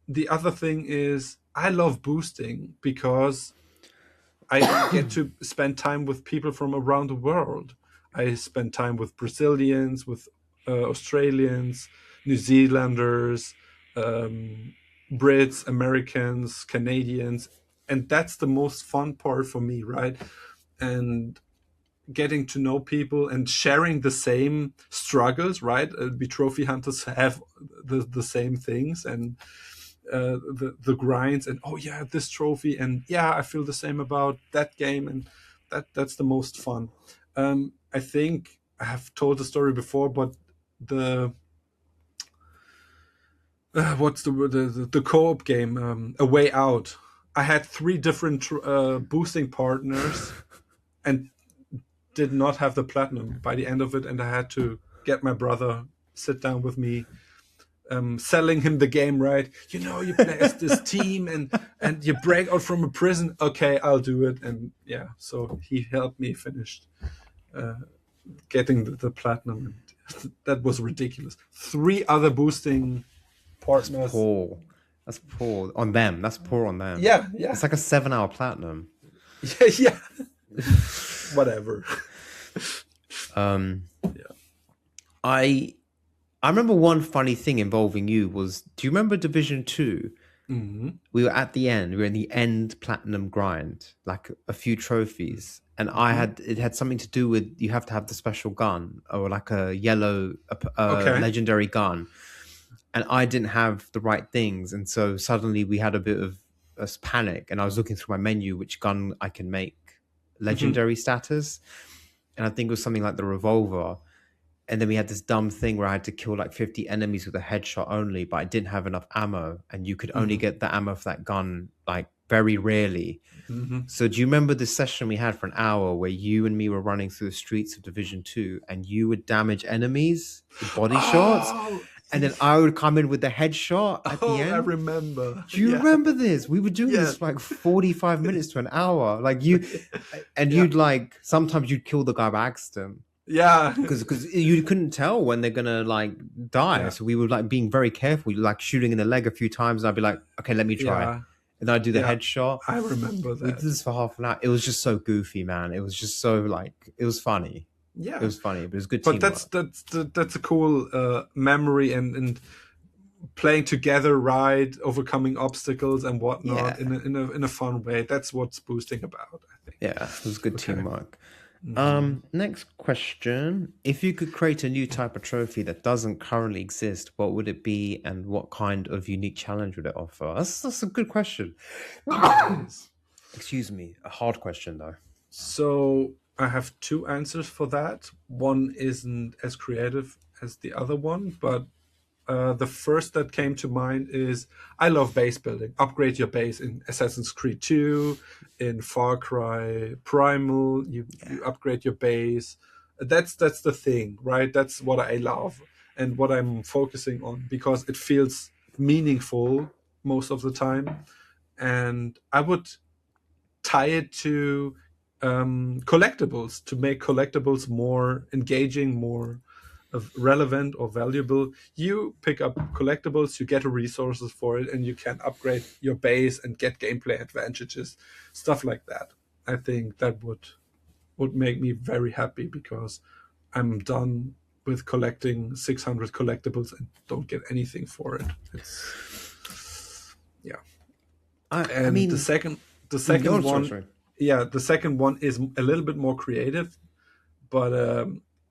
[SPEAKER 2] the other thing is I love boosting because I get to spend time with people from around the world. I spend time with Brazilians, with Australians, New Zealanders, um, Brits, Americans, Canadians, and that's the most fun part for me, right? And getting to know people and sharing the same struggles, right? We trophy hunters have the same things, and the grinds, and oh yeah, this trophy, and yeah, I feel the same about that game, and that's the most fun. I think I have told the story before, but the what's the co-op game, A Way Out. I had three different boosting partners and did not have the platinum by the end of it, and I had to get my brother sit down with me, selling him the game, right? You know, you play as this team, and you break out from a prison. Okay, I'll do it. And yeah, so he helped me finish uh, getting the platinum. And that was ridiculous. Three other boosting
[SPEAKER 1] That's
[SPEAKER 2] partners.
[SPEAKER 1] poor. That's poor on them. That's poor on them.
[SPEAKER 2] Yeah, yeah,
[SPEAKER 1] It's like a 7 hour platinum.
[SPEAKER 2] yeah, yeah. Whatever.
[SPEAKER 1] Um,
[SPEAKER 2] Yeah.
[SPEAKER 1] I I remember one funny thing involving you was, do you remember Division 2?
[SPEAKER 2] Hmm.
[SPEAKER 1] We were at the end, we were in the end platinum grind, like a few trophies. And
[SPEAKER 2] Hmm.
[SPEAKER 1] it had something to do with you have to have the special gun or like a yellow
[SPEAKER 2] Okay.
[SPEAKER 1] legendary gun. And I didn't have the right things. And so suddenly we had a bit of a panic. And I was looking through my menu, which gun I can make
[SPEAKER 2] Hmm.
[SPEAKER 1] legendary status. And I think it was something like the revolver. And then we had this dumb thing where I had to kill like 50 enemies with a headshot only, but I didn't have enough ammo, and you could only
[SPEAKER 2] Hmm.
[SPEAKER 1] get the ammo for that gun like very rarely.
[SPEAKER 2] Hmm.
[SPEAKER 1] So do you remember the session we had for an hour where you and me were running through the streets of Division 2 and you would damage enemies with body shots,
[SPEAKER 2] Oh,
[SPEAKER 1] and then I would come in with the headshot at the
[SPEAKER 2] oh, I
[SPEAKER 1] end?
[SPEAKER 2] remember.
[SPEAKER 1] Do you
[SPEAKER 2] Yeah,
[SPEAKER 1] remember this? We were doing
[SPEAKER 2] yeah,
[SPEAKER 1] this for like 45 minutes to an hour. Like you and
[SPEAKER 2] yeah,
[SPEAKER 1] you'd like sometimes you'd kill the guy by accident
[SPEAKER 2] yeah,
[SPEAKER 1] because you couldn't tell when they're gonna like die.
[SPEAKER 2] yeah,
[SPEAKER 1] So we were like being very careful, like shooting in the leg a few times, and I'd be like, okay, let me try,
[SPEAKER 2] yeah,
[SPEAKER 1] and then I'd do the
[SPEAKER 2] yeah.
[SPEAKER 1] headshot.
[SPEAKER 2] I remember
[SPEAKER 1] We did
[SPEAKER 2] that.
[SPEAKER 1] this for half an hour. It was just so goofy, man. It was just so like it was funny. It
[SPEAKER 2] Yeah,
[SPEAKER 1] was funny, but it was good
[SPEAKER 2] but
[SPEAKER 1] teamwork.
[SPEAKER 2] that's a cool memory, and playing together, right? Overcoming obstacles and whatnot
[SPEAKER 1] Yeah,
[SPEAKER 2] in a fun way. That's what's boosting about, I think.
[SPEAKER 1] yeah, it was good
[SPEAKER 2] Okay.
[SPEAKER 1] teamwork.
[SPEAKER 2] Hmm.
[SPEAKER 1] Next question. If you could create a new type of trophy that doesn't currently exist, what would it be and what kind of unique challenge would it offer? That's a good question.
[SPEAKER 2] It is.
[SPEAKER 1] Excuse me. A hard question though.
[SPEAKER 2] So I have two answers for that. One isn't as creative as the other one, but the first that came to mind is I love base building. Upgrade your base in Assassin's Creed 2, in Far Cry Primal. You
[SPEAKER 1] Yeah.
[SPEAKER 2] upgrade your base. That's the thing, right? That's what I love and what I'm focusing on because it feels meaningful most of the time. And I would tie it to collectibles to make collectibles more engaging, more relevant or valuable. You pick up collectibles, you get the resources for it, and you can upgrade your base and get gameplay advantages, stuff like that. I think that would make me very happy because I'm done with collecting 600 collectibles and don't get anything for it. It's yeah.
[SPEAKER 1] I
[SPEAKER 2] And
[SPEAKER 1] mean,
[SPEAKER 2] the
[SPEAKER 1] oh,
[SPEAKER 2] second
[SPEAKER 1] sorry,
[SPEAKER 2] one,
[SPEAKER 1] sorry.
[SPEAKER 2] yeah, the second one is a little bit more creative, but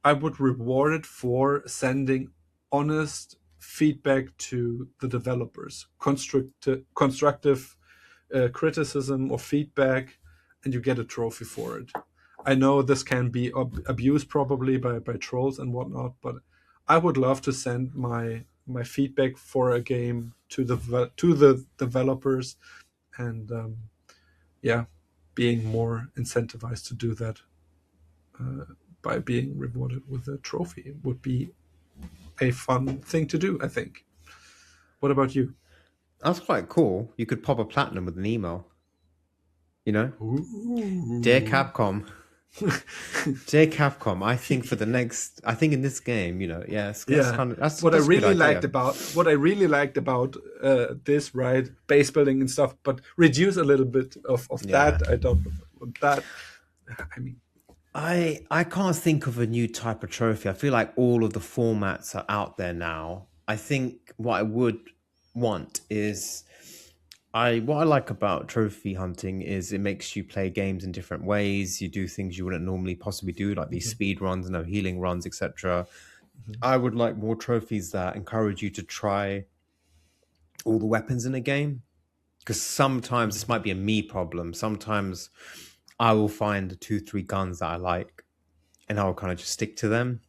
[SPEAKER 2] I would reward it for sending honest feedback to the developers, constructive criticism or feedback, and you get a trophy for it. I know this can be abused probably by trolls and whatnot, but I would love to send my feedback for a game to the developers, and yeah, being more incentivized to do that by being rewarded with a trophy would be a fun thing to do, I think. What about you?
[SPEAKER 1] That's quite cool. You could pop a platinum with an email. You know, dear
[SPEAKER 2] Ooh.
[SPEAKER 1] Capcom, dear Capcom. I think in this game, that's
[SPEAKER 2] Yeah.
[SPEAKER 1] kind of
[SPEAKER 2] What I
[SPEAKER 1] that's a good
[SPEAKER 2] really liked
[SPEAKER 1] idea.
[SPEAKER 2] about this, right, base building and stuff, but reduce a little bit of
[SPEAKER 1] Yeah.
[SPEAKER 2] that. I don't want that. I mean,
[SPEAKER 1] I can't think of a new type of trophy. I feel like all of the formats are out there now. I think what I would want is I what I like about trophy hunting is it makes you play games in different ways. You do things you wouldn't normally possibly do, like these
[SPEAKER 2] mhm,
[SPEAKER 1] speed runs, no healing runs, etc.
[SPEAKER 2] mhm,
[SPEAKER 1] I would like more trophies that encourage you to try all the weapons in a game. Because sometimes this might be a me problem. Sometimes I will find two, three guns that I like and I'll kind of just stick to them.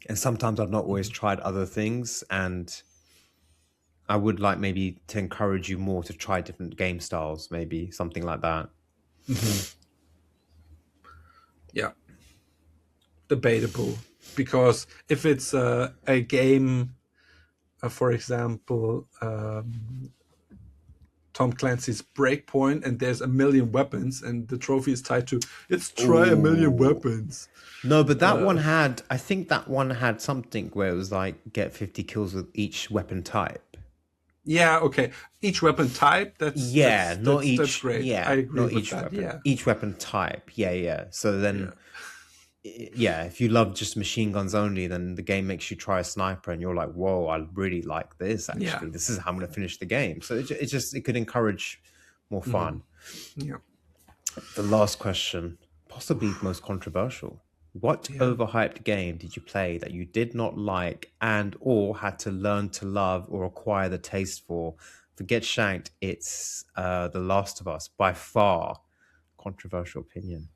[SPEAKER 1] And sometimes I've not always
[SPEAKER 2] mhm,
[SPEAKER 1] tried other things. And I would like maybe to encourage you more to try different game styles, maybe something like that.
[SPEAKER 2] mhm. Yeah, debatable. Because if it's a game, for example, Tom Clancy's Breakpoint, and there's a million weapons, and the trophy is tied to it's try a million
[SPEAKER 1] Oh,
[SPEAKER 2] weapons.
[SPEAKER 1] no, but
[SPEAKER 2] Uh,
[SPEAKER 1] I think that one had something where it was like get 50 kills with each weapon type.
[SPEAKER 2] yeah, okay. Each weapon type,
[SPEAKER 1] Yeah,
[SPEAKER 2] that's great. I agree
[SPEAKER 1] not
[SPEAKER 2] with
[SPEAKER 1] each
[SPEAKER 2] that.
[SPEAKER 1] weapon.
[SPEAKER 2] Yeah,
[SPEAKER 1] Each weapon type. Yeah, yeah. So
[SPEAKER 2] yeah,
[SPEAKER 1] then yeah, if you love just machine guns only, then the game makes you try a sniper, and you're like, "Whoa, I really like this.
[SPEAKER 2] yeah,
[SPEAKER 1] Actually, this is how I'm going to finish the game." So it could encourage more
[SPEAKER 2] hmm
[SPEAKER 1] fun.
[SPEAKER 2] yeah,
[SPEAKER 1] The last question, possibly most controversial: what
[SPEAKER 2] yeah.
[SPEAKER 1] overhyped game did you play that you did not like and or had to learn to love or acquire the taste for? Forget Shanked. It's The Last of Us by far. Controversial opinion.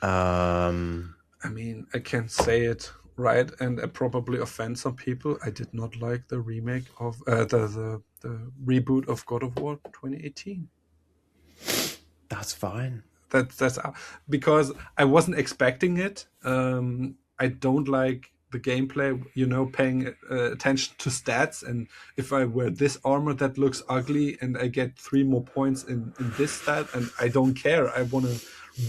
[SPEAKER 1] Um,
[SPEAKER 2] I mean, I can say it right, and I probably offend some people. I did not like the remake of the reboot of God of War 2018.
[SPEAKER 1] that's fine.
[SPEAKER 2] That's because I wasn't expecting it. I don't like the gameplay, paying attention to stats. And if I wear this armor that looks ugly and I get 3 more points in this stat, and I don't care. I want to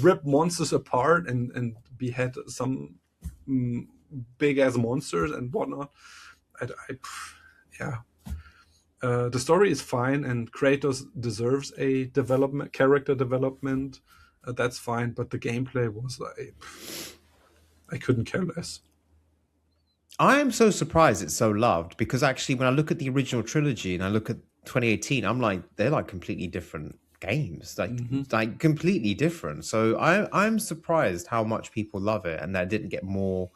[SPEAKER 2] rip monsters apart and behead some mm, big ass monsters and whatnot. I yeah. The story is fine, and Kratos deserves a development, character development. That's fine, but the gameplay was like I couldn't care less.
[SPEAKER 1] I am so surprised it's so loved because actually, when I look at the original trilogy and I look at 2018, I'm like, they're like completely different games,
[SPEAKER 2] Hmm
[SPEAKER 1] like completely different. So I'm surprised how much people love it and that it didn't get more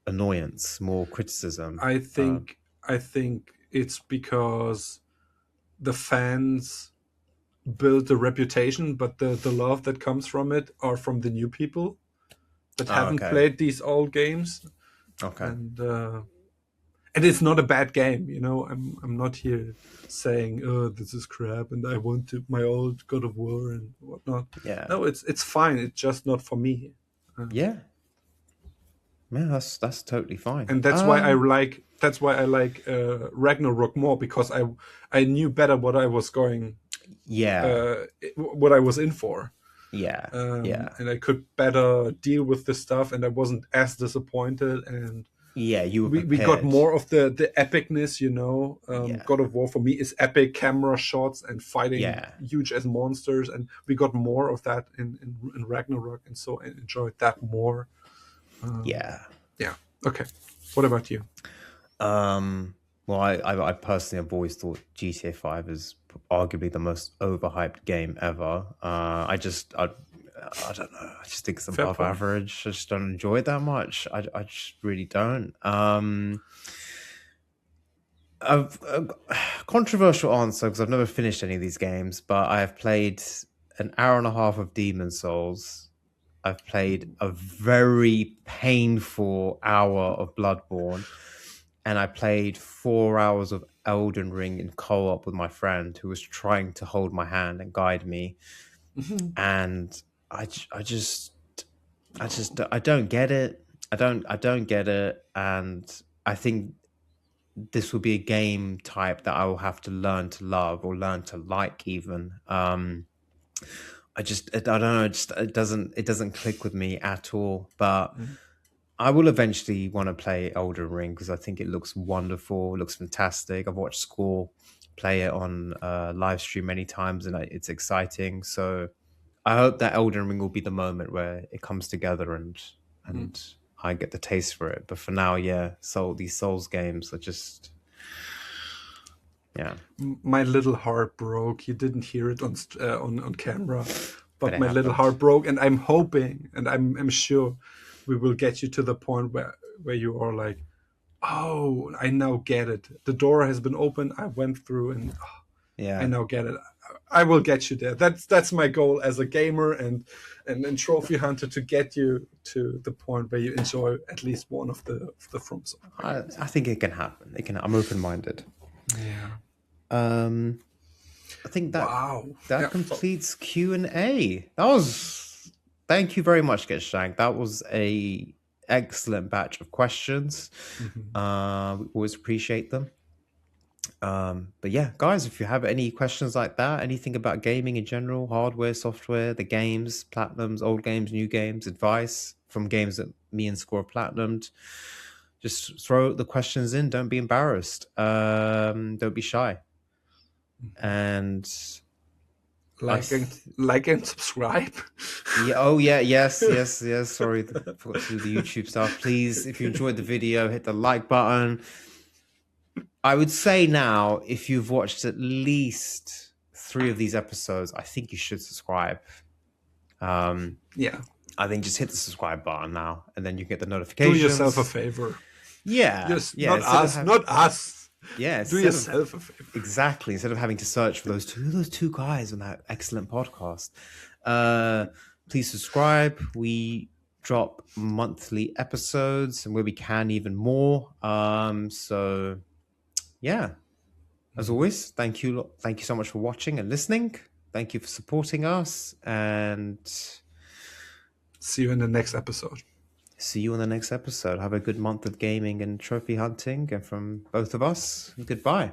[SPEAKER 1] annoyance, more criticism.
[SPEAKER 2] I think I think it's because the fans build a reputation, but the love that comes from it are from the new people that
[SPEAKER 1] Oh,
[SPEAKER 2] haven't
[SPEAKER 1] okay,
[SPEAKER 2] played these old games,
[SPEAKER 1] okay,
[SPEAKER 2] and it's not a bad game. I'm not here saying, oh, this is crap and I want my old God of War and whatnot.
[SPEAKER 1] yeah,
[SPEAKER 2] No, it's fine, it's just not for me. uh,
[SPEAKER 1] yeah, yeah. That's totally fine.
[SPEAKER 2] and that's why I like Ragnarok more, because I knew better
[SPEAKER 1] Yeah,
[SPEAKER 2] uh, what I was in for.
[SPEAKER 1] yeah, yeah,
[SPEAKER 2] And I could better deal with the stuff, and I wasn't as disappointed. And
[SPEAKER 1] yeah. You were
[SPEAKER 2] we got
[SPEAKER 1] prepared.
[SPEAKER 2] more of the epicness.
[SPEAKER 1] Yeah,
[SPEAKER 2] God of War for me is epic camera shots and fighting
[SPEAKER 1] yeah,
[SPEAKER 2] huge as monsters, and we got more of that in Ragnarok, and so I enjoyed that more. Um,
[SPEAKER 1] yeah.
[SPEAKER 2] yeah. Okay. What about you?
[SPEAKER 1] Well, I personally have always thought GTA 5 is arguably the most overhyped game ever. I don't know. I just think it's
[SPEAKER 2] Fair
[SPEAKER 1] above
[SPEAKER 2] point.
[SPEAKER 1] average. I just don't enjoy it that much. I just really don't. A controversial answer because I've never finished any of these games, but I have played an hour and a half of Demon Souls. I've played a very painful hour of Bloodborne and I played 4 hours of Elden Ring in co-op with my friend who was trying to hold my hand and guide me. And I just, I don't get it. I don't get it. And I think this will be a game type that I will have to learn to love or learn to like even. I don't know, it doesn't click with me at all. But I will eventually want to play Elden Ring because I think it looks wonderful, it looks fantastic. I've watched Score play it on live stream many times, and it's exciting. So I hope that Elden Ring will be the moment where it comes together and I get the taste for it. But for now, yeah, so these Souls games are just, yeah,
[SPEAKER 2] My little heart broke. You didn't hear it on camera,
[SPEAKER 1] but
[SPEAKER 2] but
[SPEAKER 1] it
[SPEAKER 2] my little
[SPEAKER 1] happened.
[SPEAKER 2] heart broke, and I'm hoping, and I'm sure, we will get you to the point where you are like, oh, I now get it. The door has been opened. I went through, and I
[SPEAKER 1] Yeah.
[SPEAKER 2] now get it. I will get you there. That's my goal as a gamer and trophy hunter, to get you to the point where you enjoy at least one of the From Software games.
[SPEAKER 1] I think it can happen. It can. I'm open minded.
[SPEAKER 2] Yeah.
[SPEAKER 1] Um, I think
[SPEAKER 2] Wow.
[SPEAKER 1] that
[SPEAKER 2] Yeah. So,
[SPEAKER 1] completes Q&A. That was, thank you very much, Get Shank. That was a excellent batch of questions. We always appreciate them. But yeah, guys, if you have any questions like that, anything about gaming in general, hardware, software, the games, platinums, old games, new games, advice from games that me and Score have platinumed, just throw the questions in. Don't be embarrassed. Don't be shy. And I
[SPEAKER 2] like and subscribe.
[SPEAKER 1] yeah, oh yeah, yes. Sorry, forgot to do the YouTube stuff. Please, if you enjoyed the video, hit the like button. I would say now, if you've watched at least 3 of these episodes, I think you should subscribe.
[SPEAKER 2] Yeah.
[SPEAKER 1] I think just hit the subscribe button now, and then you get the
[SPEAKER 2] Do yourself a
[SPEAKER 1] notifications.
[SPEAKER 2] favor.
[SPEAKER 1] Yeah,
[SPEAKER 2] Yes,
[SPEAKER 1] yeah.
[SPEAKER 2] not us, not us.
[SPEAKER 1] Yeah,
[SPEAKER 2] Do yourself a favor.
[SPEAKER 1] exactly, instead of having to search for those two guys on that excellent podcast, please subscribe. We drop monthly episodes, and where we can, even more. So yeah, as always, thank you so much for watching and listening. Thank you for supporting us, and
[SPEAKER 2] See you in the next episode.
[SPEAKER 1] see you on the next episode. Have a good month of gaming and trophy hunting, and from both of us, goodbye.